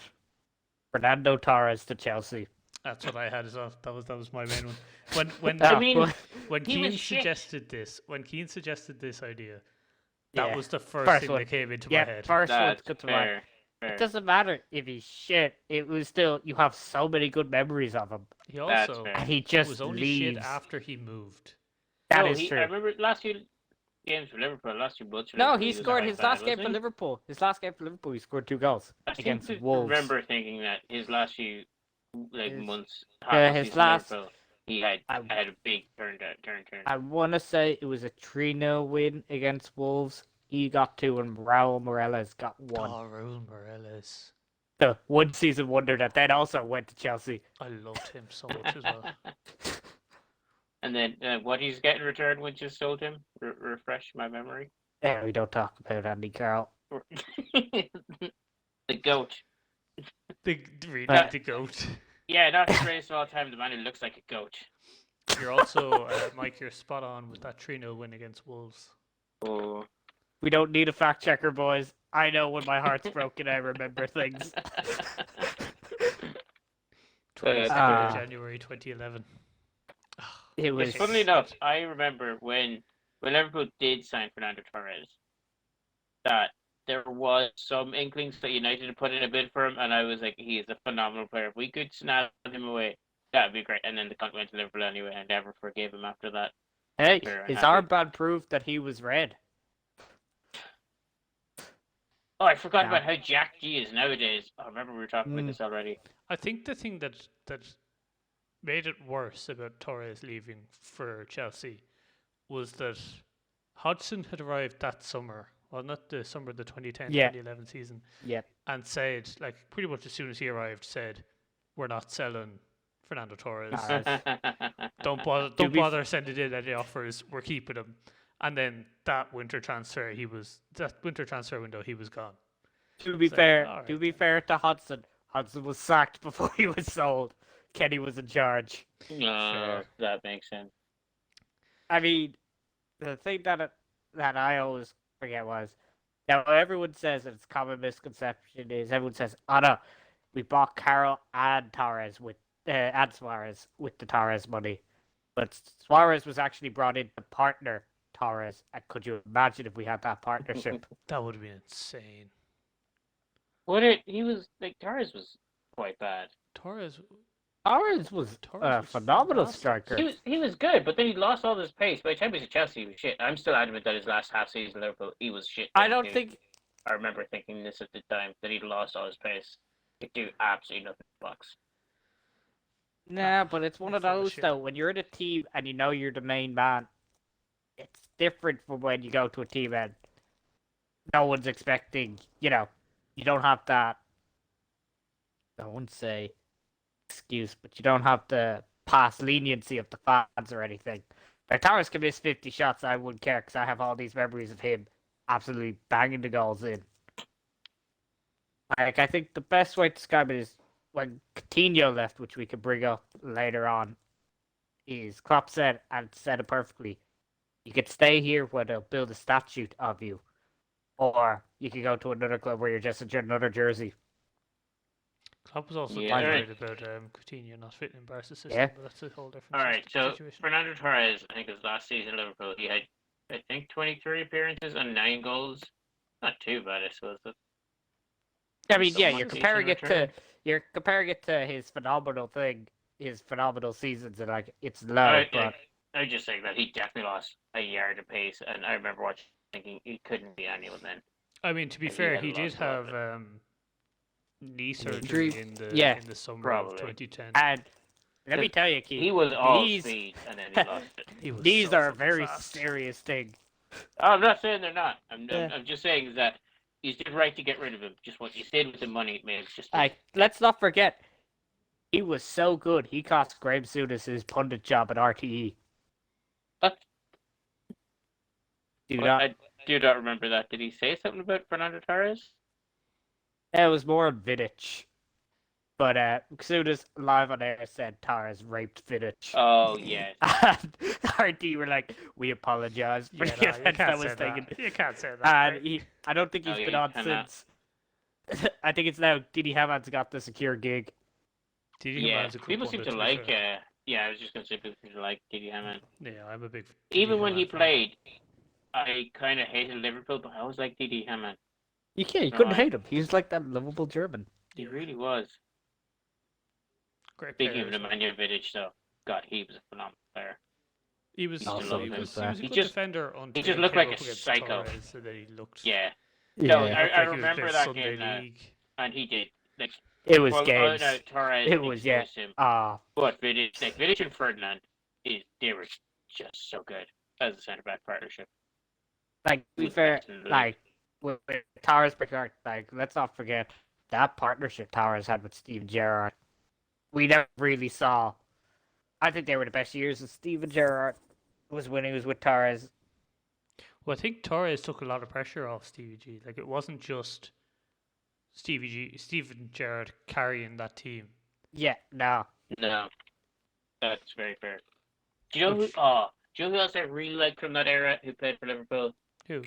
Fernando Torres to Chelsea. That's what I had as well. That was my main one. When I mean, when he Keane was shit. suggested this idea, that Yeah, was the first first thing one. that came into my yeah, head. first one That's to mind. fair. It doesn't matter if he's shit. It was still you have so many good memories of him, He That's also fair. and he just was only leaves. shit after he moved. That No, is I true. remember last few games for Liverpool, last few months. for No, Liverpool, he was scored quite his bad, last game wasn't for he? Liverpool. His last game for Liverpool, he scored 2 goals I seem against to Wolves. remember thinking that his last few His- months, his his last- Liverpool, he had I- had a big turn. I want to say it was a 3-0 win against Wolves. He got 2 and Raul Morales got 1. Oh, Raul Morales. The one season wonder that then also went to Chelsea. I loved him so much as well. And then what he's getting in return, when just sold him, refresh my memory. Yeah, we don't talk about Andy Carroll. The goat. Really, Uh, the goat. Yeah, not the greatest of all time. The man who looks like a goat. You're also, Mike, you're spot on with that 3-0 win against Wolves. Oh. We don't need a fact checker, boys. I know when my heart's broken, I remember things. 22nd Ah. of January 2011. It was Yes, funnily enough, I remember when Liverpool did sign Fernando Torres, that there was some inklings that United had put in a bid for him, and I was like, he is a phenomenal player. If we could snap him away, that would be great. And then the cunt went to Liverpool anyway, and never forgave him after that. Hey, Very his unhappy. armband proved that he was red. Oh, I forgot Yeah. about how jacked he is nowadays. I remember we were talking about this already. I think the thing that made it worse about Torres leaving for Chelsea was that Hodgson had arrived that summer, well, not the summer of the 2010-2011 season, Yep. and said, like, pretty much as soon as he arrived, said, "We're not selling Fernando Torres. Don't bother sending in any offers. We're keeping him." And then that winter transfer window, he was gone. To be So, fair, alright to be fair to Hudson, Hudson was sacked before he was sold. Kenny was in charge. No, that makes sense. I mean, the thing that I always forget was, now everyone says that it's common misconception is everyone says, "Oh no, we bought Carroll and Torres and Suarez with the Torres money," but Suarez was actually brought in to partner Torres. And could you imagine if we had that partnership? That would have been insane. He was like, Torres was quite bad. Torres Torres was Torres a was phenomenal fantastic. striker. He was good, but then he lost all his pace. By the time he was at Chelsea, he was shit. I'm still adamant that his last half season at Liverpool, he was shit. I don't too. think I remember thinking this at the time, that he'd lost all his pace. He could do absolutely nothing in the box. Nah, but it's one of Full of those shit. though. When you're in a team and you know you're the main man, it's different from when you go to a team and no one's expecting. You know, you don't have that. I wouldn't say excuse, but you don't have the past leniency of the fans or anything. Like Torres can miss 50 shots, I wouldn't care because I have all these memories of him absolutely banging the goals in. Like I think the best way to describe it is when Coutinho left, which we could bring up later on, is Klopp said it perfectly. You could stay here where they'll build a statue of you, or you could go to another club where you're just another jersey. Klopp was also Yeah. worried about Coutinho not fitting in Barca's system, Yeah. but that's a whole different All right, so situation. Fernando Torres, I think his last season at Liverpool, he had, I think, 23 appearances and 9 goals. Not too bad, I suppose. I mean, yeah, Someone you're decent comparing it to return. his phenomenal thing, his phenomenal seasons, and like it's low, but I just saying that he definitely lost a yard of pace, and I remember watching, thinking he couldn't be anyone then. I mean, to be and he fair, had he did lost a lot of have knee surgery injury. in the Yeah. in the summer Probably. of 2010. and let me tell you, Keith, He was all these- speed, and then he lost it. He was these so are a fucking very fast. serious thing. Oh, I'm not saying they're not. I'm Yeah. just saying that You did right to get rid of him. Just what you did with the money, man. Just let's not forget, he was so good. He cost Graham Souness his pundit job at RTE. But Do I do not remember that. Did he say something about Fernando Torres? It was more on Vidic. But Souness live on air said Torres raped Vidic. Oh yes. And RTE were like, we apologize for the offense that was taken. You can't say that. And I don't think he's been on since. I think it's now Didi Hammond's got the secure gig. People seem to like. I was just gonna say people seem to like Didi Hammond. Yeah, I'm a big. Even when he played, I kind of hated Liverpool, but I was like Didi Hammond. You couldn't hate him. He was like that lovable German. He really was. Great. Speaking of Nemanja Vidic, though, God, he was a phenomenal player. He was a good defender until he just looked like a psycho. So that he looked. Yeah. Yeah. No, I remember that Sunday game, League. and he did. Like, It was games. Torres It was, yeah. him. Ah. But Vidic and Ferdinand, they were just so good as a centre-back partnership. Like, to be fair, like, with Torres, like, let's not forget that partnership Torres had with Steven Gerrard. We never really saw. I think they were the best years of Steven Gerrard was when he was with Torres. Well, I think Torres took a lot of pressure off Stevie G. Like, it wasn't just Steven Gerrard carrying that team. Yeah, no. No. That's very fair. Do you know who else I really liked from that era who played for Liverpool? Who?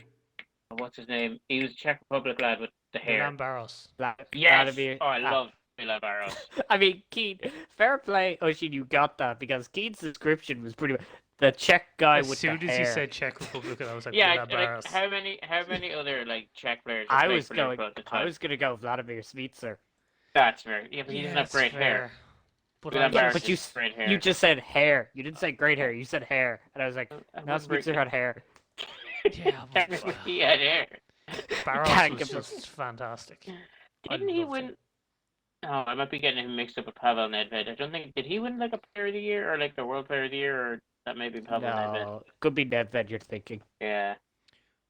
What's his name? He was a Czech Republic lad with the hair. Milan Barros. Yes! I love Milan Barros. I mean, Keane, fair play, Oisin, you got that, because Keane's description was pretty much the Czech guy with the hair. As soon as you said Czech Republic, I was like, yeah, Milan Barros. Like, how many other like Czech players? I was gonna go Vladimir Smicer. That's fair. Yeah, but he doesn't have great hair. But, you just said hair. You didn't say great hair. You said hair, and I was like, no, Smicer had hair. Yeah, but he had hair. Barros was just fantastic. Didn't he win? Oh, I might be getting him mixed up with Pavel Nedved. I don't think did he win like a Player of the Year or like the World Player of the Year, or that may be Pavel Nedved. Could be Nedved. You're thinking. Yeah.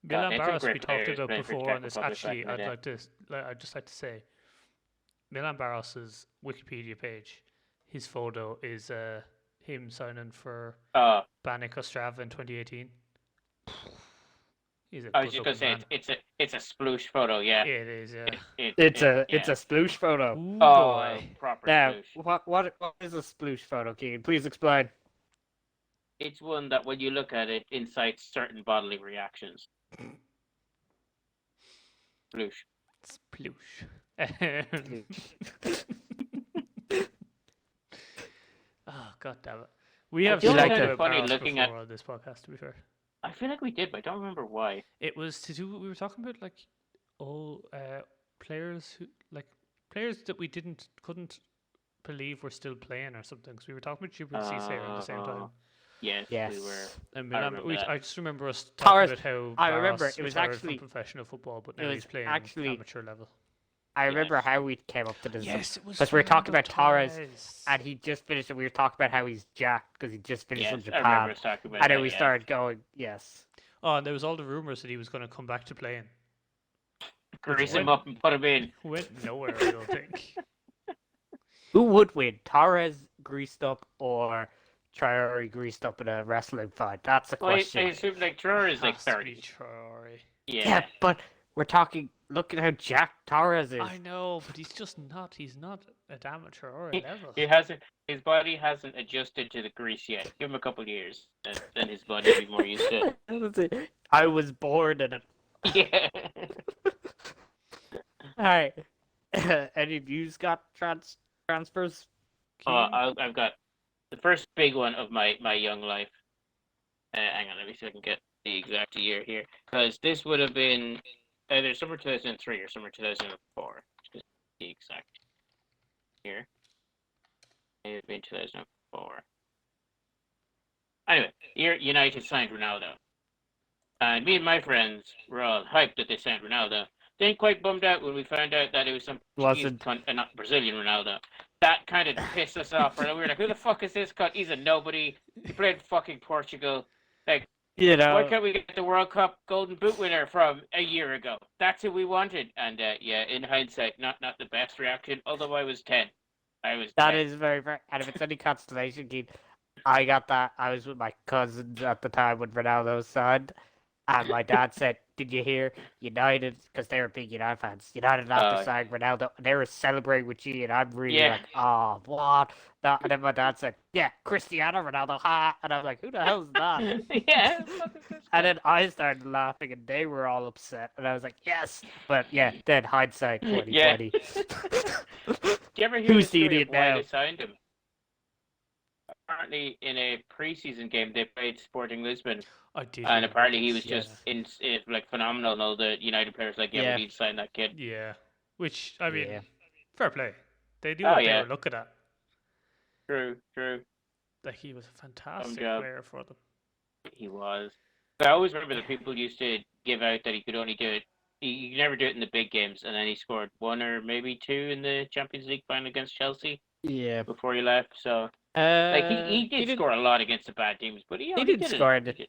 Milan Barros we talked about before on this. Actually, I'd just like to say, Milan Barros's Wikipedia page, his photo is him signing for Banik Ostrava in 2018. I was just gonna say it's a sploosh photo, yeah. It is, yeah. It's a sploosh photo. Ooh, proper now, sploosh. what is a sploosh photo, Keane? Please explain. It's one that when you look at it incites certain bodily reactions. Sploosh. Oh, god damn it. We have funny looking at this podcast, to be fair. I feel like we did, but I don't remember why. It was to do. We were talking about like players that we couldn't believe were still playing or something. Because we were talking about Jubilee Cisse at the same time. Yes, we were. And I just remember us Torres, talking about how I remember it was actually from professional football, but now he's playing amateur level. I remember how we came up to this. Yes, it was because we were talking about Torres, and he just finished, and we were talking about how he's jacked because he just finished from Japan. I remember us talking about and then we started going, yes. Oh, and there was all the rumors that he was going to come back to playing. Grease him up and put him in. Went nowhere, I don't think. Who would win, Torres greased up or Traore greased up in a wrestling fight? That's the question. I assume like Traore is like 30. Traore. Yeah, but we're talking. Look at how jacked Torres is. I know, but he's just not. He's not at amateur or level. He hasn't. His body hasn't adjusted to the grease yet. Give him a couple of years, then his body will be more used to it. I was born in it. Yeah. All right. Any of you got transfers? I've got the first big one of my young life. Hang on, let me see if I can get the exact year here, because this would have been either summer 2003 or summer 2004. Just the exact year. It would have been 2004. Anyway, United signed Ronaldo. And me and my friends were all hyped that they signed Ronaldo. Then quite bummed out when we found out that it was some not Brazilian Ronaldo. That kind of pissed us off. We were like, who the fuck is this cunt? He's a nobody. He played fucking Portugal. Like, You Why know, can't we get the World Cup Golden Boot winner from a year ago? That's who we wanted. And yeah, in hindsight, not the best reaction. Although I was 10. I was that 10. is very fair. And if it's any consolation, Keith, I got that. I was with my cousins at the time when Ronaldo signed, and my dad said, "Did you hear United?" Because they were big United fans. United after signing Ronaldo, and they were celebrating with you, and I'm really Yeah. like, "Oh, what?" And then my dad said, "Yeah, Cristiano Ronaldo, ha!" And I was like, "Who the hell is that?" Yeah. And then I started laughing, and they were all upset, and I was like, "Yes!" But yeah, then hindsight, Yeah. 2020. Do you ever hear Who's the the story idiot of why now? they signed him? Apparently, in a preseason game, they played Sporting Lisbon, I did. and Hear apparently about he this, was just like phenomenal. And all the United players like, yeah, we Yeah, need to sign that kid. yeah. Which I mean, yeah. fair play. They knew Oh what they yeah, were looking at. true. Like he was a Some fantastic job. player for them. He was. I always remember that people used to give out that he could only do it. He could never do it in the big games, and then he scored one or maybe two in the Champions League final against Chelsea Yeah. before he left. So like he did didn't score a lot against the bad teams, but he he didn't did score enough. in the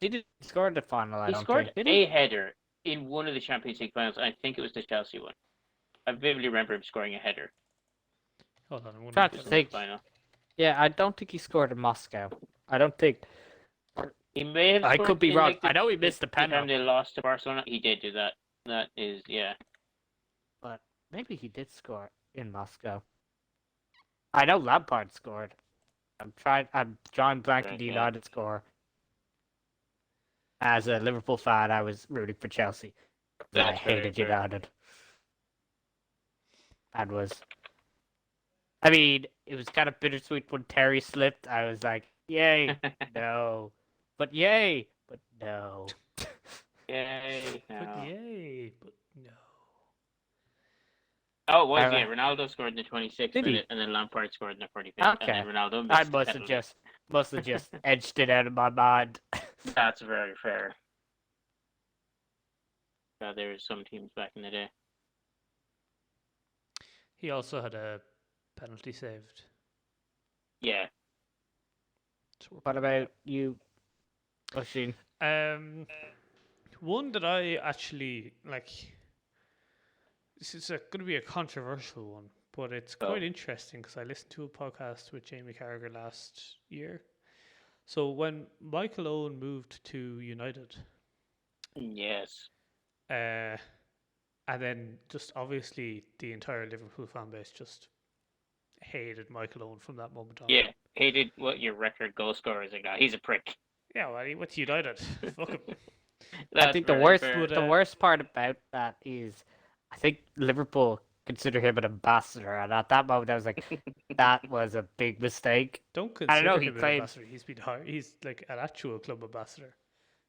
he didn't score in the final, I He don't scored think. Did he? a header in one of the Champions League finals. I think it was the Chelsea one. I vividly remember him scoring a header. Hold on, I'm Trying wondering. to think. Final. Yeah, I don't think he scored in Moscow. I don't think. He may have. I Scored could be in, wrong. like, I know he missed the the time penalty, they lost to Barcelona. He did do that. That is, yeah. but maybe he did score in Moscow. I know Lampard scored. I'm drawing blank on the Okay. United score. As a Liverpool fan, I was rooting for Chelsea. I That's very hated fair. United. And was. I mean, it was kind of bittersweet when Terry slipped. I was like, yay, no. But yay, but no. Yay! But No. yay, but no. Oh, it was, Uh, yeah. Ronaldo scored in the 26th Did he? minute, and then Lampard scored in the 45th, Okay. and then Ronaldo I missed the must penalty. have just edged it out of my mind. That's very fair. There were some teams back in the day. He also had a penalty saved. Yeah. So What about you, Oisin? one that I actually like. This is going to be a controversial one, but it's quite interesting because I listened to a podcast with Jamie Carragher last year. So when Michael Owen moved to United, Yes. and then just obviously the entire Liverpool fan base just hated Michael Owen from that moment on. Yeah. Hated what your record goal scorer is. Like, nah, he's a prick. Yeah, well, he went to United. Fuck him. I think the very worst fair. the worst part about that is I think Liverpool consider him an ambassador, and at that moment I was like, that was a big mistake. Don't I consider know him he an played- ambassador. He's been hired. He's like an actual club ambassador.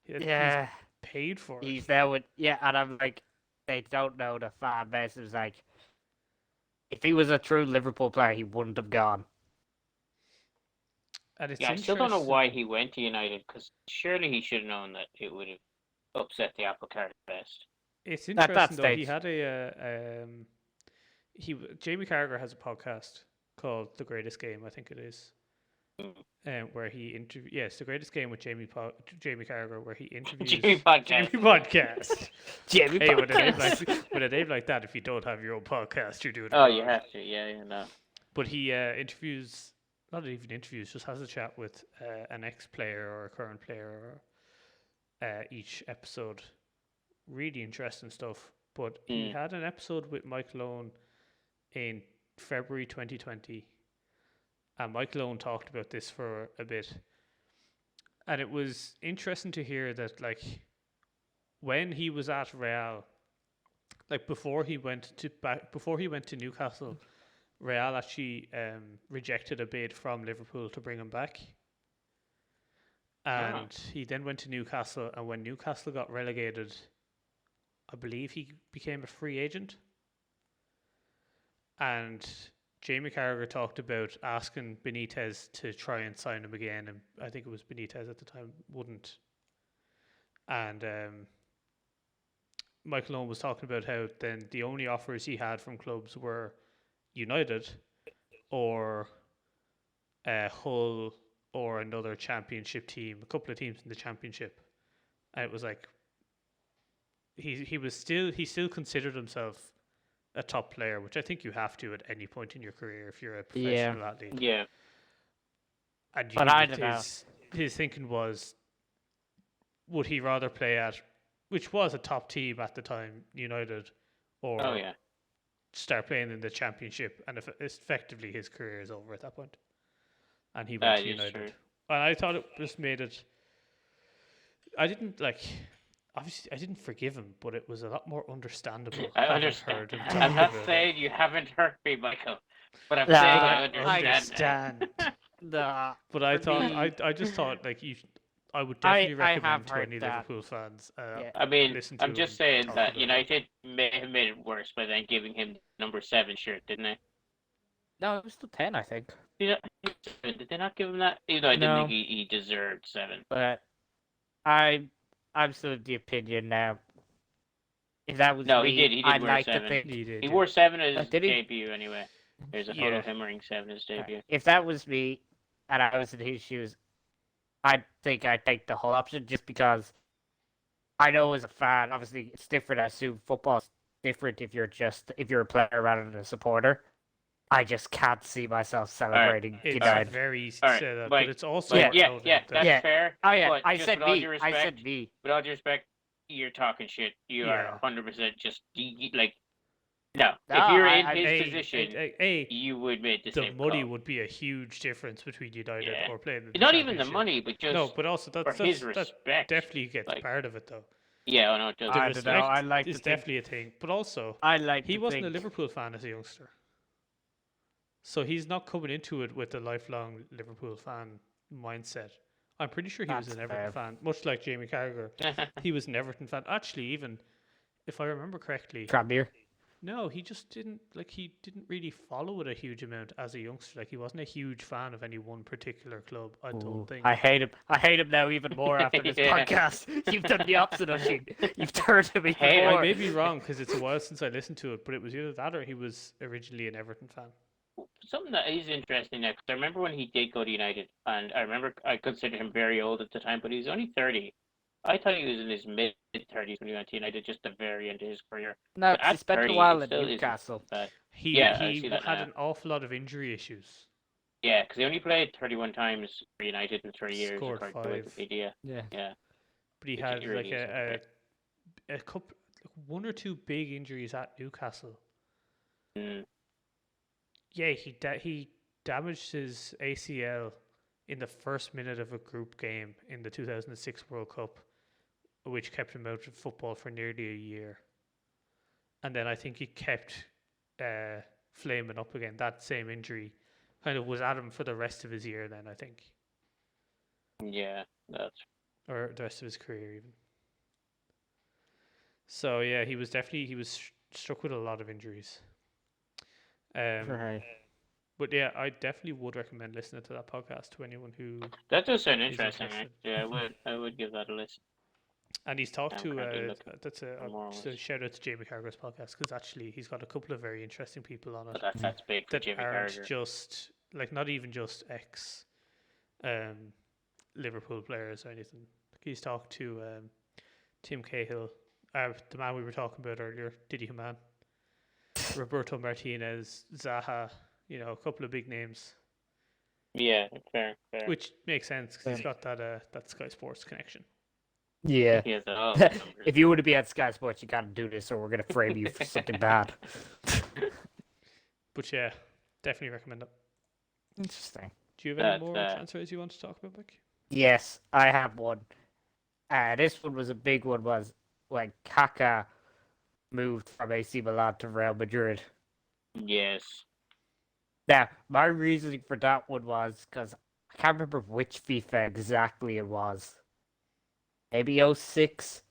Yeah, He's paid for it. he's now with and I'm like, they don't know the fan base. It was like, if he was a true Liverpool player, he wouldn't have gone. And it's Yeah, I still don't know why interesting- he went to United, because surely he should have known that it would have upset the apple cart best. It's At that interesting though. He stage. had Jamie Carragher has a podcast called The Greatest Game, I think it is. Where he the Greatest Game with Jamie Carragher, where he interviews Jamie Podcast. Jamie Podcast. Jamie Hey, with podcast. a name like that, if you don't have your own podcast, you're doing it Oh, wrong. you have to. Yeah, no. But he interviews, not even interviews, just has a chat with an ex-player or a current player each episode. Really interesting stuff. But he had an episode with Michael Owen in February 2020. And Michael Owen talked about this for a bit. And it was interesting to hear that, like, when he was at Real, like before he went to Newcastle, Real actually rejected a bid from Liverpool to bring him back. And he then went to Newcastle, and when Newcastle got relegated, I believe he became a free agent. And Jamie Carragher talked about asking Benitez to try and sign him again, and I think it was Benitez at the time wouldn't. And Michael Owen was talking about how then the only offers he had from clubs were United or Hull or another championship team, a couple of teams in the championship, and it was like he still considered himself a top player, which I think you have to at any point in your career if you're a professional athlete. Yeah. And But I don't know. His thinking was, would he rather play at, which was a top team at the time, United, or start playing in the championship? And effectively his career is over at that point. And he went to United. True. And I thought it just made it. Obviously, I didn't forgive him, but it was a lot more understandable. I understand. I'm not saying you haven't hurt me, Michael, but I'm saying I understand. But I just thought I would definitely recommend to any Liverpool fans. I mean, I'm just saying that United may have made it worse by then giving him number 7 shirt, didn't they? No, it was still 10, I think. Did they not give him that? Even though I didn't think he deserved 7. But I'm still of the opinion now. If that was me, he did I'd wear like 7. to think he wore 7 at his debut anyway. There's a photo of him wearing 7 at his debut. If that was me and I was in his shoes, I think I'd take the whole option just because I know as a fan, obviously it's different. I assume football's different if you're a player rather than a supporter. I just can't see myself celebrating United. It's very easy to say that, but it's also that's fair. Oh yeah, but I said me. I said me. With all due respect, you're talking shit. You are 100% just like. No, if you're in his position, you would make the same money call. would be a huge difference between United or playing. Not even the money, but just but also that's his respect. That definitely gets part of it, though. Yeah, I know it does. I don't know. I like it's definitely a thing, but also he wasn't a Liverpool fan as a youngster. So he's not coming into it with a lifelong Liverpool fan mindset. I'm pretty sure he was an Everton fan, much like Jamie Carragher. He was an Everton fan. Actually, even if I remember correctly, Tranmere. No, he just didn't really follow it a huge amount as a youngster. Like he wasn't a huge fan of any one particular club. I don't think. I hate him now even more after this podcast. You've done the opposite of me. You've turned to me. I may be wrong because it's a while since I listened to it, but it was either that or he was originally an Everton fan. Something that is interesting now, because I remember when he did go to United, and I remember I considered him very old at the time, but he's only 30. I thought he was in his mid-30s when he went to United, just the very end of his career. No, he spent 30, a while at Newcastle. He had an awful lot of injury issues. Yeah, because he only played 31 times for United in 3 years. Scored 5. Wikipedia. Yeah. But he had a couple, 1 or 2 big injuries at Newcastle. Yeah, he damaged his ACL in the first minute of a group game in the 2006 World Cup, which kept him out of football for nearly a year. And then I think he kept flaming up again. That same injury kind of was at him for the rest of his year then, I think. Yeah, or the rest of his career even. So yeah, he was struck with a lot of injuries. Right. But yeah, I definitely would recommend listening to that podcast to anyone who. That does sound interesting. Yeah, I would give that a listen. And he's talked to that's a shout out to Jamie Carragher's podcast because actually he's got a couple of very interesting people on it. But that's big for Jamie Carragher. Just not even just ex Liverpool players or anything. He's talked to Tim Cahill, the man we were talking about earlier, Didi Hamann, Roberto Martinez, Zaha. A couple of big names. Yeah, fair. Which makes sense because he's got that Sky Sports connection. Yeah. He has if you were to be at Sky Sports, you got to do this, or we're gonna frame you for something bad. But yeah, definitely recommend it. Interesting. Do you have any more transfers you want to talk about, Mike? Yes, I have one. This one was a big one. Was when Kaka moved from AC Milan to Real Madrid. Yes. Now, my reasoning for that one was because I can't remember which FIFA exactly it was. Maybe 06?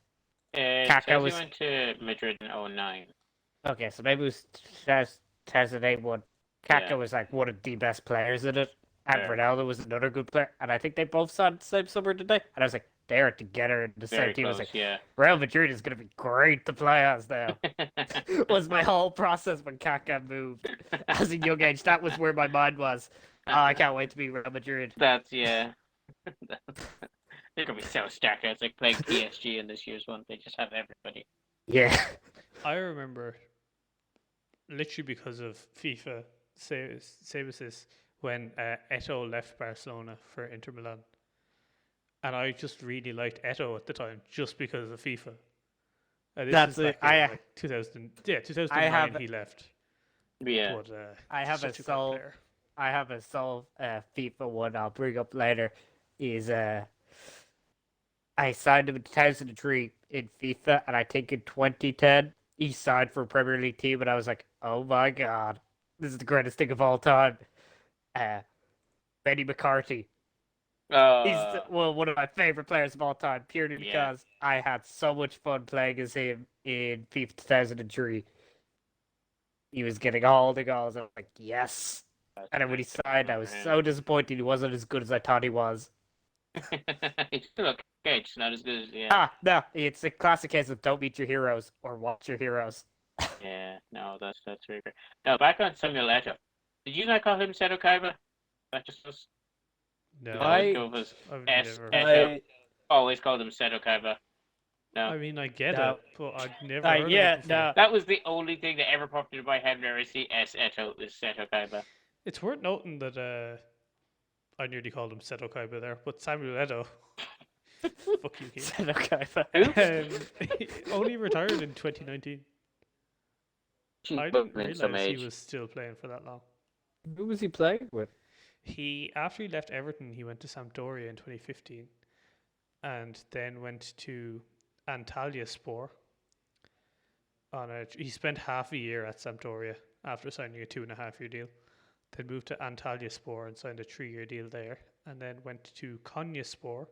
Kaka went to Madrid in 09. Okay, so maybe it was 2008 one. Kaka was like one of the best players in it, and Ronaldo was another good player. And I think they both signed the same summer, did they? And I was like, they're together in the same team. I was like, Real Madrid is going to be great to play as now. Was my whole process when Kaka moved as a young age. That was where my mind was. I can't wait to be Real Madrid. That's yeah. They're gonna be so stacked. It's like playing PSG in this year's one. They just have everybody. Yeah. I remember, literally because of FIFA, Sabasis, when Eddo left Barcelona for Inter Milan. And I just really liked Eddo at the time, just because of FIFA. This That's is it. back in, like 2009 have- he left. Yeah. But, I have such a great soul. player. I have a sole FIFA one I'll bring up later. Is I signed him in 2003 in FIFA, and I think in 2010 he signed for a Premier League team, and I was like, oh my god, this is the greatest thing of all time. Mccarty. He's one of my favorite players of all time, purely Yeah. because I had so much fun playing as him in FIFA 2003. He was getting all the goals. I was like, yes. And then when he signed, I was so disappointed he wasn't as good as I thought he was. He's still okay, just not as good as No, it's a classic case of don't meet your heroes or watch your heroes. Yeah, no, that's very great. Now back on Samuel Eto'o. Did you not call him Seto Kaiba? That just was No, I've I've never. Eto'o. Always called him Seto Kaiba. No. I mean, I get No. it, but I've never heard Yeah, of it before. no. That was the only thing that ever popped into my head whenever I see S Eto'o is Seto Kaiba. It's worth noting that I nearly called him Seto Kaiba there, but Samuel Eddo. Fuck you, kid. Okay. Only retired in 2019. I didn't realize he was still playing for that long. Who was he playing with? After he left Everton, he went to Sampdoria in 2015, and then went to Antalyaspor. He spent half a year at Sampdoria after signing a 2.5-year deal. Then moved to Antalyaspor and signed a 3-year deal there, and then went to Konyaspor,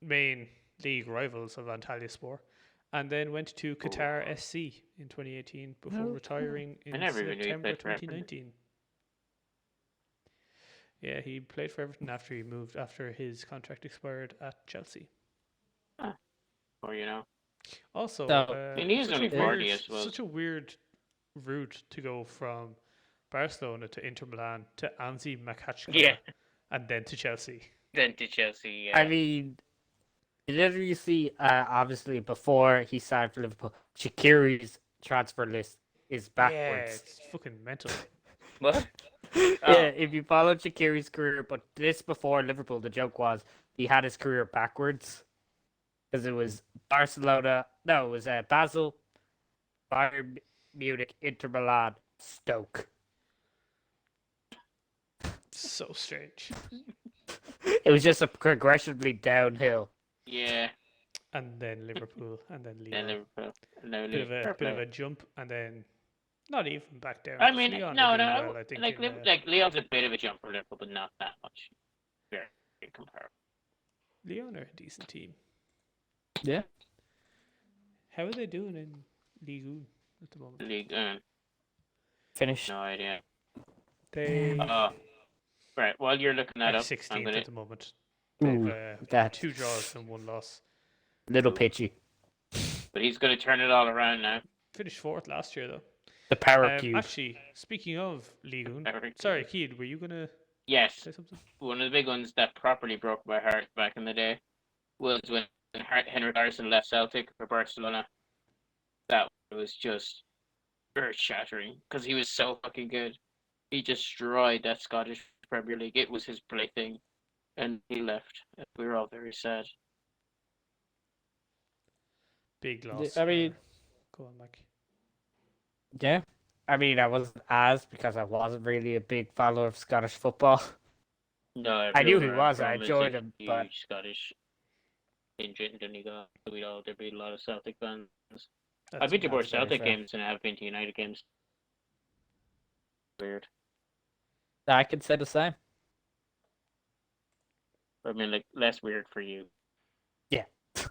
main league rivals of Antalyaspor, and then went to Qatar SC in 2018 before retiring in September 2019. Yeah, he played for Everton after his contract expired at Chelsea. Or Also, he was only 40 as well. Such a weird route to go from Barcelona to Inter Milan to Anzi Mccarty, and then to Chelsea. Then to Chelsea, yeah. I mean, you literally see, obviously, before he signed for Liverpool, Shaqiri's transfer list is backwards. Yeah, it's fucking mental. What? Yeah, if you follow Shaqiri's career, but this before Liverpool, the joke was he had his career backwards. Because it was Barcelona, no, it was Basel, Bayern Munich, Inter Milan, Stoke. So strange. It was just a progressively downhill. Yeah. And then Liverpool, and then Lyon. Then Liverpool. No, Bit of a jump, and then not even back down. I mean, Lyon no. well, I think, like Leon's a bit of a jump for Liverpool, but not that much. Very comparable. Lyon are a decent team. Yeah. How are they doing in Ligue 1 at the moment? League 1. Finished. No idea. They Right, while you're looking that up, 16th at the moment. Ooh, They've that 2 draws and 1 loss. little pitchy. but he's going to turn it all around now. Finished 4th last year, though. The power cube. Actually, speaking of Ligue 1, sorry, Keed, were you going to Yes, say something? one of the big ones that properly broke my heart back in the day was when Henrik Larsson left Celtic for Barcelona. That was just earth-shattering because he was so fucking good. He destroyed that Scottish Premier League. It was his plaything, and he left. We were all very sad. Big loss. I mean, go on, Mike. yeah. I mean, I wasn't because I wasn't really a big follower of Scottish football. No, I knew he everyone was. I from is enjoyed a him, but huge Scottish injured and he got there'd be a lot of Celtic fans. I've been to more Celtic games than I've been to United games. Weird. I can say the same. I mean, like, less weird for you. Yeah. I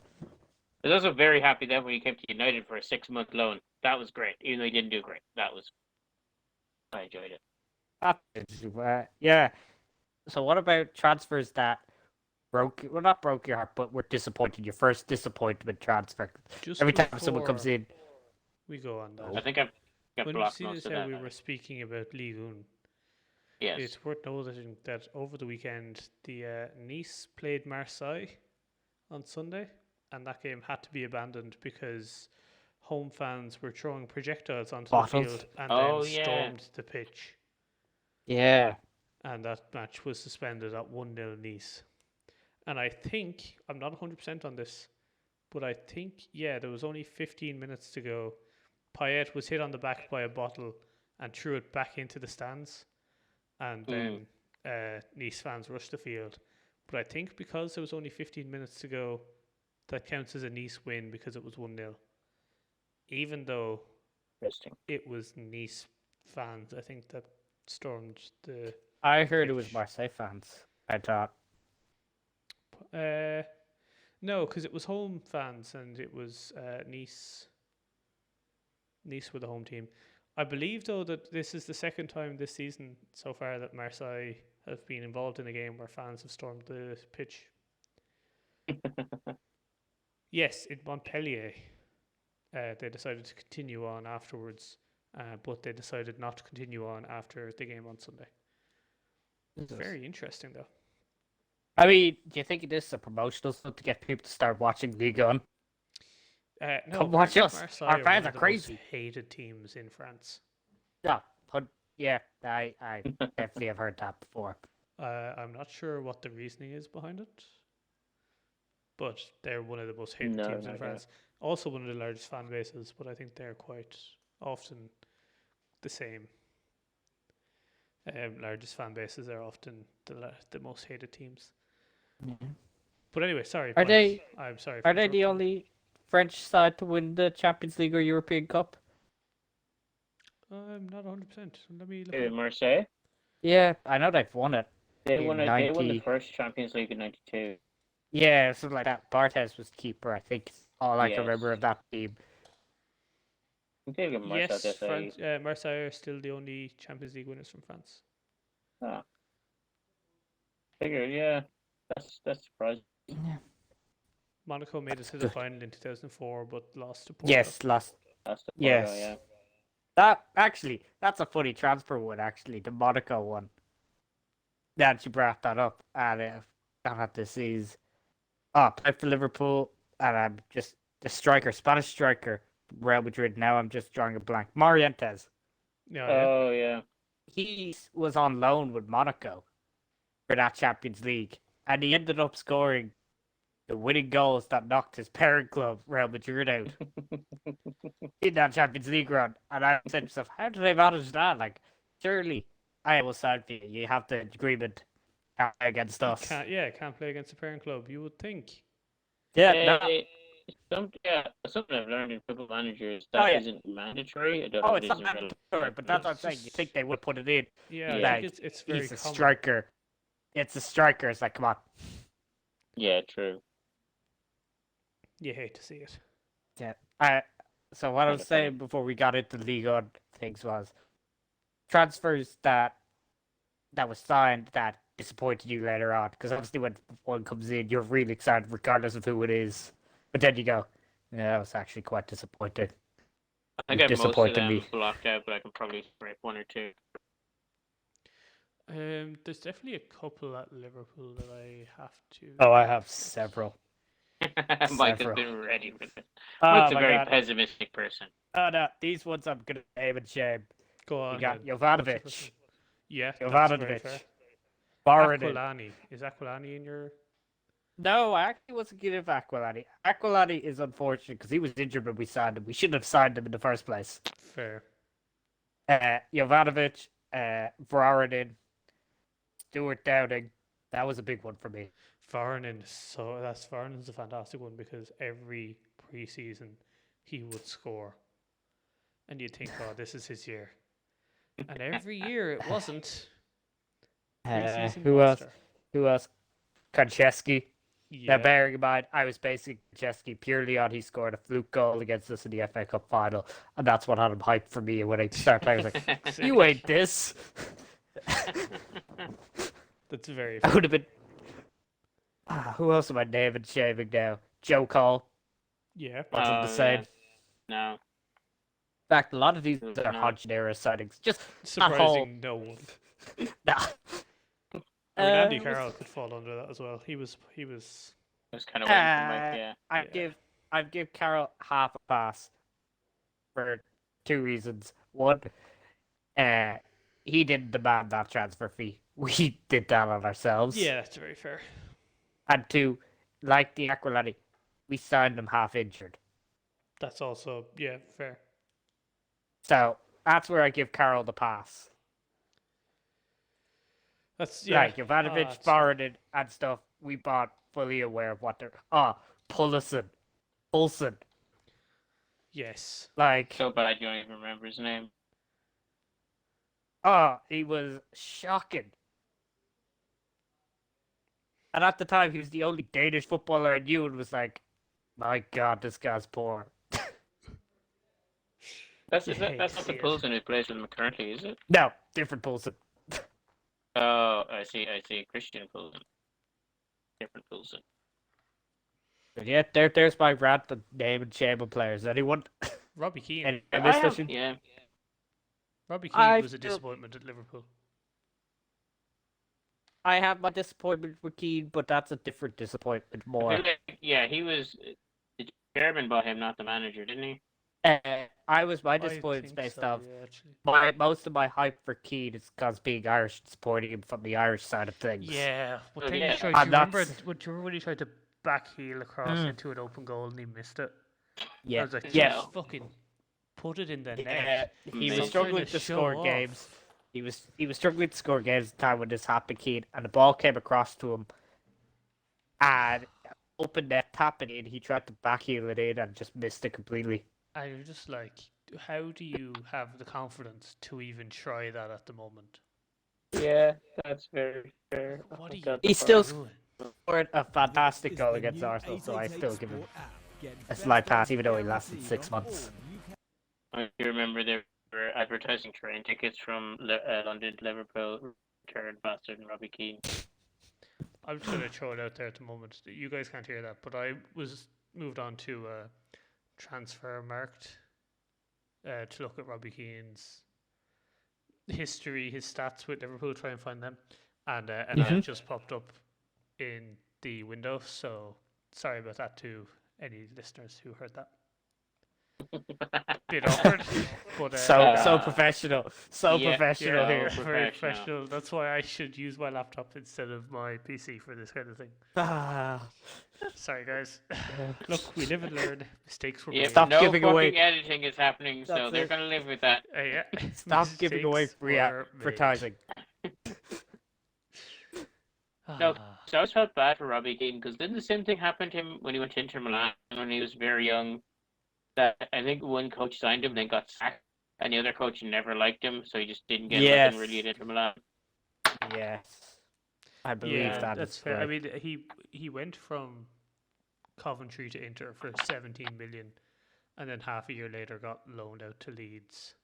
was also very happy that when he came to United for a 6-month loan. That was great, even though he didn't do great. I enjoyed it. Yeah. So what about transfers that not broke your heart, but were disappointed? Your first disappointment transfer. Just Every time someone comes before in. we go on that. I think I've Get When you blocked see most this, of how that. we were speaking about Ligue 1, Yes. it's worth noting that over the weekend, the Nice played Marseille on Sunday, and that game had to be abandoned because home fans were throwing projectiles onto Bottles. the field and Oh, then yeah. stormed the pitch. Yeah. And that match was suspended at 1-0 Nice. And I think, I'm not 100% on this, but I think, yeah, there was only 15 minutes to go. Payet was hit on the back by a bottle and threw it back into the stands. And then Nice fans rushed the field. But I think because there was only 15 minutes to go, that counts as a Nice win because it was 1-0. Even though Interesting. it was Nice fans, I think, that stormed the... I heard it was pitch. Marseille fans. I thought. No, because it was home fans and it was Nice. Nice were the home team. I believe, though, that this is the second time this season so far that Marseille have been involved in a game where fans have stormed the pitch. Yes, in Montpellier, they decided to continue on afterwards, but they decided not to continue on after the game on Sunday. Very interesting, though. I mean, do you think this is a promotional stuff to get people to start watching Ligue 1? No, Come watch us. Marseille Our are fans one are of the crazy. most hated teams in France. Yeah, I definitely have heard that before. I'm not sure what the reasoning is behind it, but they're one of the most hated No, teams in no, France. Also one of the largest fan bases, but I think they're quite often the same. Largest fan bases are often the most hated teams. But anyway, sorry. Are Mike, they? I'm sorry. for Are they the interrupting. only French side to win the Champions League or European Cup? I'm not 100%. Let me look it up. Marseille? Yeah, I know they've won it. They In won it. They won the 90. first Champions League in '92. Yeah, something like that. Barthez was keeper, I think. Is all I can Yes. remember of that team. I think they've got Marseille. Yes, FA. Marseille are still the only Champions League winners from France. Ah. Figured, yeah. That's surprising. Monaco made it to the final in 2004, but lost to Porto. Yes, last. That's the Yes. Porto, yeah. That's a funny transfer one, actually. The Monaco one. That you brought that up, and that this is played for Liverpool, and I'm just the striker, Spanish striker, Real Madrid. Now I'm just drawing a blank. Morientes. Yeah, Oh, yeah. He was on loan with Monaco for that Champions League, and he ended up scoring the winning goals that knocked his parent club, Real Madrid, out in that Champions League run. And I said to myself, how do they manage that? Like, surely I will sign for you. You have the agreement against us. Can't play against the parent club. You would think. Yeah, no. Something I've learned in Football Manager is that isn't mandatory. I don't know if It's it not is or mandatory, but that's what I'm saying. You think they would put it in. Yeah, Yeah. I think it's very He's a common. striker. It's a striker. It's like, come on. Yeah, true. You hate to see it. Yeah. So what I was saying before we got into League on things was transfers that was signed that disappointed you later on, because obviously when one comes in, you're really excited regardless of who it is, but then you go, yeah, that was actually quite disappointing. I think I have most of Disappointed them me. blocked out, but I can probably scrape one or two. There's definitely a couple at Liverpool that I have to. Oh, I have several. Mike has Several. been ready for this. Oh Mike's a my very God. pessimistic person. Oh no, these ones I'm gonna name and shame. Go on. You got then. Jovanovic, What's the first one? Yeah, that's very Jovanovic, fair. Borodin. Aquilani. Is Aquilani in your? No, I actually wasn't giving Aquilani. Aquilani is unfortunate because he was injured when we signed him. We shouldn't have signed him in the first place. Fair. Jovanovic, Borodin, Stuart Downing. That was a big one for me. Varnen's a fantastic one because every preseason he would score, and you'd think, oh, this is his year, and every year it wasn't. Preseason Who else? monster. Who else? Konchesky. Yeah. Now, bearing in mind, I was basing Konchesky purely on he scored a fluke goal against us in the FA Cup final, and that's what had him hyped for me. And when I started playing, I was like, "You ain't this." That's very. I would have been. Who else am I naming shaming now? Joe Cole. Yeah. Wasn't the same. No. fact, a lot of these Who's are not? Hodgson era sightings. Just Surprising, no one. nah. I mean, Andy Uh, Carroll could fall under that as well. He was. I was kind of waiting for Mike. Yeah. I'd give Carroll half a pass for two reasons. One, he didn't demand that transfer fee. We did that on ourselves. Yeah, that's very fair. And two, like the Aquilani, we signed him half injured. That's also fair. So that's where I give Carroll the pass. That's Like Ivanovic, it's- Foreign and stuff, we bought fully aware of what they're Pulsen. Yes. Like So bad you don't even remember his name. he was shocking. And at the time he was the only Danish footballer I knew and was like, my god, this guy's poor. That's You hate that's to not the see it. Poulsen who plays with Mccarty, is it? No, different Pulsen. Oh, I see. Christian Poulsen. Different Poulsen. But yeah, there's my rant on name and shame of players. Anyone? Robbie Keane. Any I have, discussion? yeah. Robbie Keane I was a feel- disappointment at Liverpool. I have my disappointment with Keane, but that's a different disappointment I more. feel like, yeah, he was. The chairman bought him, not the manager, didn't he? I was my I disappointment think based so, off yeah, actually. most of my hype for Keane is because being Irish and supporting him from the Irish side of things. Yeah, but Oh, then yeah. he tried. And Do you remember? that's- What do you remember when he tried to back heel across into an open goal and he missed it? I yeah, was like, yeah. just fucking put it in the Yeah, net. he Amazing. was struggling Trying to to show score off. games. He was struggling to score games at the time when this happened, Keane, and the ball came across to him, and open net tapping in. He tried to backheel it in and just missed it completely. And you're just like, how do you have the confidence to even try that at the moment? Yeah, that's very fair. What are you He still doing? scored a fantastic goal against Arsenal, so I still give him a slight pass, even though he lasted 6 months. I do remember they were advertising train tickets from London to Liverpool returned faster than Robbie Keane. I'm just gonna throw it out there at the moment. You guys can't hear that, but I was moved on to transfer marked to look at Robbie Keane's history, his stats with Liverpool, try and find them, and it just popped up in the window. So sorry about that to any listeners who heard that. Bit awkward, but So professional, Yeah, professional yeah. here. very professional. professional. That's why I should use my laptop instead of my PC for this kind of thing. Ah, Sorry, guys. Look, we live and learn. Mistakes were Yeah, made. Stop no giving fucking away- editing is happening, so That's they're it. gonna live with that. Yeah. stop giving away Mistakes free were made. advertising. No. Ah, So I always felt bad for Robbie Keane because didn't the same thing happen to him when he went to Inter Milan when he was very young? That I think one coach signed him, then got sacked, and the other coach never liked him, so he just didn't get Yes. nothing really at Inter Milan. Yes, I believe yeah, that that's is fair. I correct. mean, he went from Coventry to Inter for 17 million, and then half a year later got loaned out to Leeds,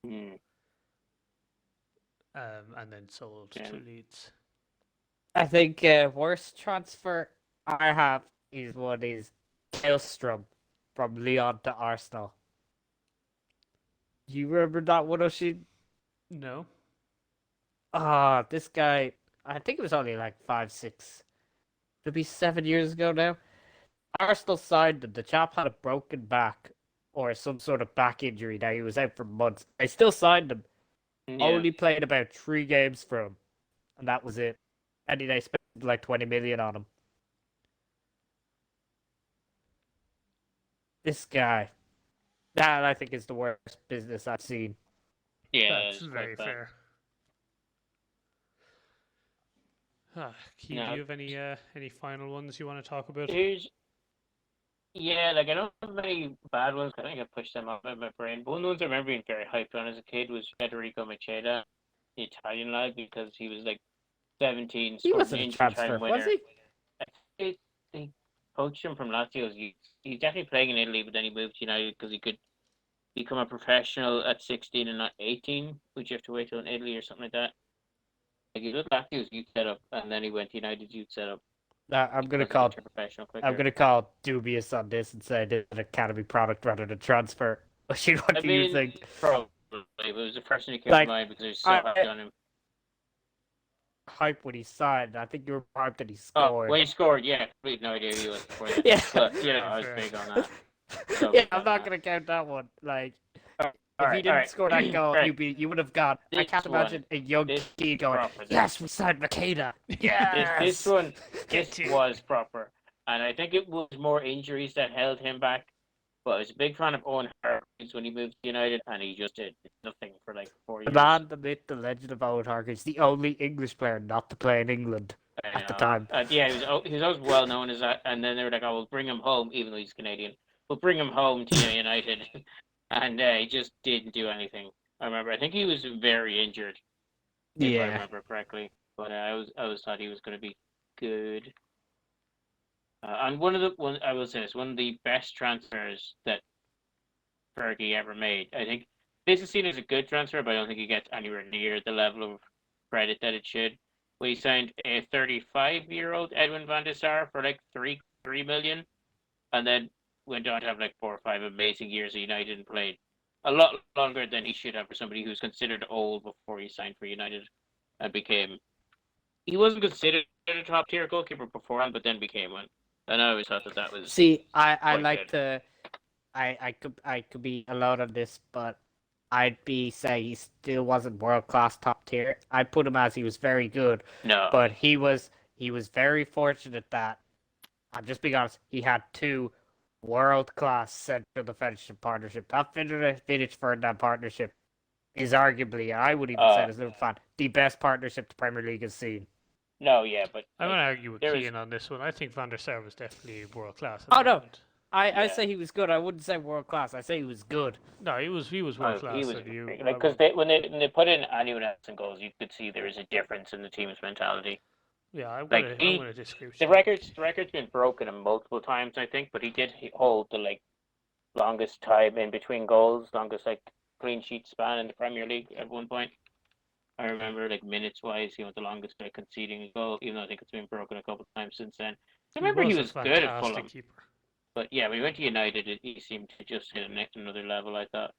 Hmm. and then sold Yeah. to Leeds. I think worst transfer I have is what is Kjellstrom from Lyon to Arsenal. You remember that one, Oshin? No. Ah, this guy. I think it was only like 5, 6. It'll be 7 years ago now. Arsenal signed him. The chap had a broken back or some sort of back injury. Now he was out for months. They still signed him. Yeah. Only played about 3 games for him, and that was it. And they spent like 20 million on him. This guy. That I think is the worst business I've seen. Yeah, That's it's quite very bad. fair. Keith, No. do you have any final ones you want to talk about? Yeah, like I don't have many bad ones. I think I pushed them out of my brain. But one of the ones I remember being very hyped on as a kid was Federico Machida, the Italian lad, because he was like 17. He scored an wasn't a injury transfer, time was winner. he? They poached him from Lazio's youth. He's definitely playing in Italy, but then he moved to United because he could become a professional at 16 and not 18, which you have to wait till in Italy or something like that. Like he looked Lazio's youth setup, and then he went to United's youth setup. I'm gonna because he call. got to professional quicker. I'm gonna call dubious on this and say this is an academy product rather than transfer. Oisin, what I do you mean, think? probably. It was the first thing that came Like, to mind because I was so hyped on him. Hype when he signed. I think you were hyped that he Oh, scored. when he scored, yeah, I had no idea who he was before that. Yeah. But, you know, I was Fair. big on that. So Yeah, big I'm on not that. gonna count that one. Like, All if he right, didn't score that goal, Right. you would have gone. I This can't one, imagine a young this kid going, proper, "Yes, we signed Machida." Yes. this was proper. And I think it was more injuries that held him back. But I was a big fan of Owen Hargreaves when he moved to United, and he just did nothing for like 4 The years. man, the myth, the legend of Owen Hargreaves, the only English player not to play in England at the time. Yeah, he was always well known as that. And then they were like, "Oh, we'll bring him home," even though he's Canadian. We'll bring him home to United, and he just didn't do anything. I remember. I think he was very injured, if I remember correctly. But I always thought he was going to be good. And I will say this, one of the best transfers that Fergie ever made. I think this is seen as a good transfer, but I don't think he gets anywhere near the level of credit that it should. We signed a 35-year-old Edwin van der Sar for like three million, and then went on to have like 4 or 5 amazing years at United and played a lot longer than he should have for somebody who's considered old before he signed for United and became. He wasn't considered a top tier goalkeeper beforehand, but then became one. And I always thought that was. See, I quite like good. to. I could be alone on this, but I'd be say he still wasn't world class top tier. I'd put him as he was very good, No. but he was very fortunate that I'm just being honest. He had 2 world class central defensive partnership. That Vidic Ferdinand partnership is arguably, I would even say as a Liverpool fan, the best partnership the Premier League has seen. No, yeah, but I'm going to argue with there Keane on this one. I think Van der Sar was definitely world class. Oh, no. I Yeah. say he was good. I wouldn't say world class. I say he was good. No, he was world class. He was and you, great. I Like because would- when they put in anyone else in goals, you could see there was a difference in the team's mentality. yeah, I'm Like, going to disagree with The you. record's been broken multiple times, I think, but he did hold the like longest time in between goals, longest like clean sheet span in the Premier League at one point. I remember like minutes wise, he was the longest like conceding a goal, even though I think it's been broken a couple of times since then. I remember he was a good at fantastic Fulham, keeper. but yeah, when he went to United, he seemed to just hit another level, I thought.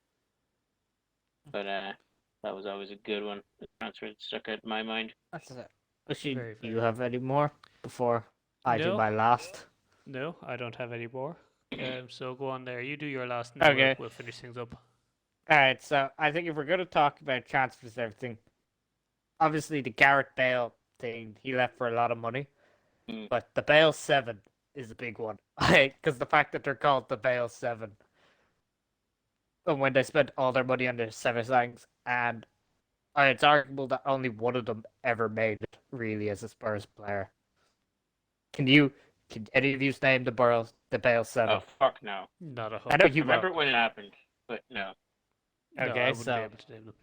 But that was always a good one. The transfer that stuck out in my mind. That's it. Actually, Very, do you very have any more before I do No. my last? No, I don't have any more. So go on there. You do your last, and Okay. we'll finish things up. All right. So I think if we're going to talk about transfers and everything, obviously the Gareth Bale thing, he left for a lot of money, but the Bale 7 is a big one. Because the fact that they're called the Bale 7, and when they spent all their money on their 7 signings, and it's arguable that only one of them ever made it really as a Spurs player. Can any of you name the Bale 7? Oh fuck no! Not a hope. I know I you remember will. when it happened, but no. No, Okay, I wouldn't so be able to name them.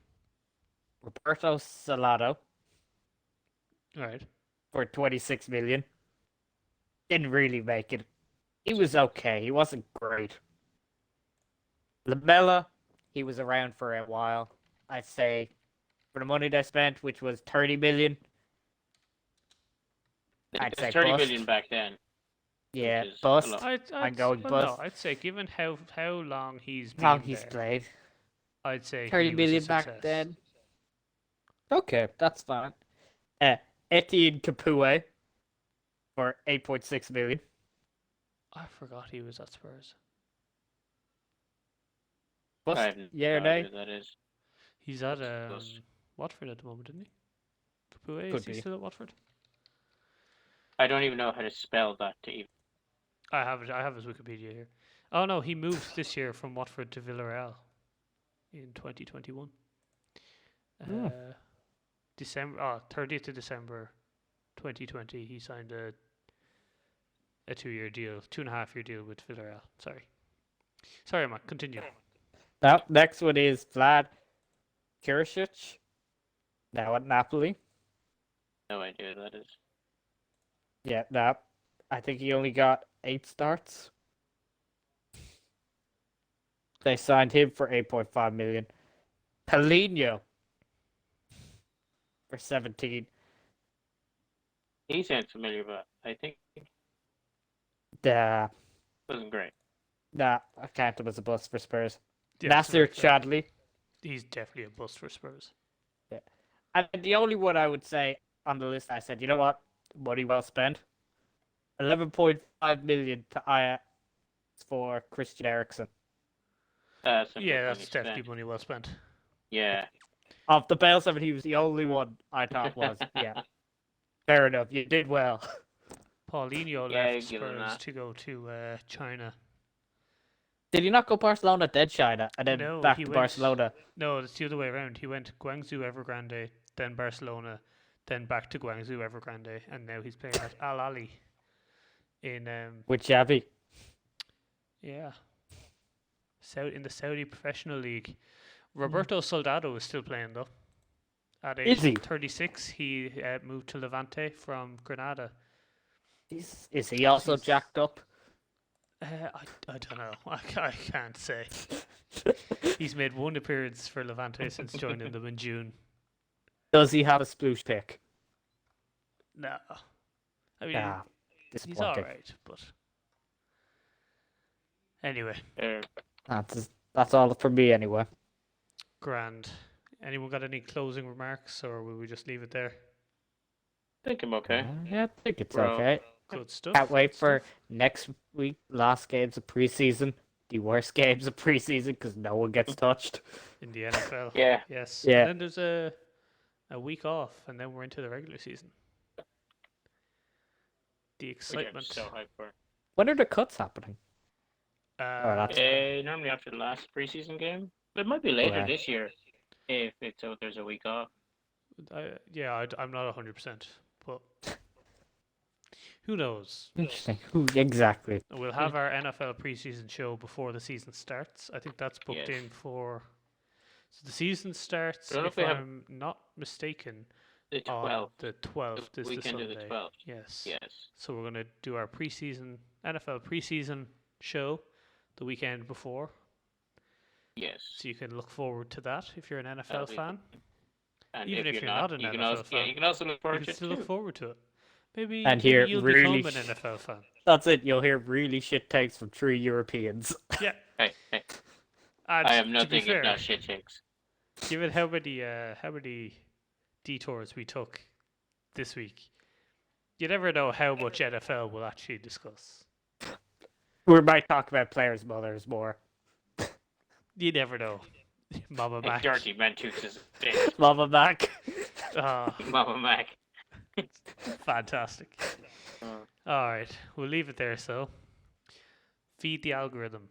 Roberto Salado All right. for 26 million. Didn't really make it. He was okay. He wasn't great. Lamella, he was around for a while. I'd say for the money they spent, which was 30 million. I'd It say was 30 bust. million back then. Yeah, Which is a bust. lot. I'd going well, bust. no, I'd say given how long he's been How he's there, played. I'd say 30 he was a million back success. then. Okay, that's fine. Etienne Capoue for 8.6 million. I forgot he was at Spurs. I Bust. have Yeah or no idea nay? who that is. He's at Bust. Watford at the moment, isn't he? Capoue, Could is he be. still at Watford? I don't even know how to spell that to even. I have his Wikipedia here. Oh no, he moved this year from Watford to Villarreal in 2021. Hmm. December 30th of December 2020 he signed a 2-year deal, 2.5-year deal with Villarreal. Sorry, Matt, continue. Now, next one is Vlad Kirushich. Now at Napoli. No idea who that is. Yeah, now I think he only got 8 starts. They signed him for 8.5 million. Paulinho for 17. He sounds familiar, but I think it Nah, wasn't great. I count him as a bust for Spurs. Yeah, that's Nasser very fair. Chadli. He's definitely a bust for Spurs. And the only one I would say on the list, I said, you know what? Money well spent. 11.5 million to Ajax for Christian Eriksen. That's a Yeah, good that's money definitely spent. money well spent. Yeah. Of the Bale 7, he was the only one I thought was, yeah, fair enough. You did well. Paulinho Yeah, left give him Spurs that. to go to China. Did he not go Barcelona, then China, and then No, back he to went. Barcelona? No, it's the other way around. He went Guangzhou Evergrande, then Barcelona, then back to Guangzhou Evergrande, and now he's playing at Al Ahly in With Xavi? yeah, in the Saudi Professional League. Roberto Soldado is still playing though. At age Is he? 36, he moved to Levante from Granada. Is he also He's- jacked up? I don't know. I can't say. He's made one appearance for Levante since joining them in June. Does he have a sploosh pick? No, I mean Ah, he's disappointing. all right, but anyway, That's all for me anyway. grand. Anyone got any closing remarks, or will we just leave it there? I think I'm okay. Yeah, I think it's Bro. okay. Good stuff. Can't wait good for stuff. next week. Last games of preseason. The worst games of preseason because no one gets touched. In the NFL. Yeah. Yes. Yeah. And then there's a week off, and then we're into the regular season. The Which I'm excitement. so hyped for. When are the cuts happening? that's Normally after the last preseason game. But it might be later Okay. this year if it's out there's a week off. I'm not 100%, but who knows? Interesting. Exactly. We'll have our NFL preseason show before the season starts. I think that's booked Yes. in for. So the season starts, I don't know if if we have- I'm not mistaken, The on 12th. the 12th The is the weekend Sunday. of the 12th. Yes. Yes. So we're going to do our NFL preseason show the weekend before. Yes. So you can look forward to that if you're an NFL That'll be fan. And Even if you're not an you can NFL also, fan, you can also look You forward can to it still too. look forward to it. Maybe, And maybe hear you'll really become an NFL fan. That's it. You'll hear really shit takes from 3 Europeans. Yeah. Hey, And I have to be nothing fair, if not shit takes. given how many detours we took this week, you never know how much NFL we'll actually discuss. We might talk about players' mothers more. You never know. Mama Hey, Mac. Dirty Mantooth is a bitch. Mama back. Ah, Mama Mac. fantastic. Oh. All right, we'll leave it there. So, feed the algorithm.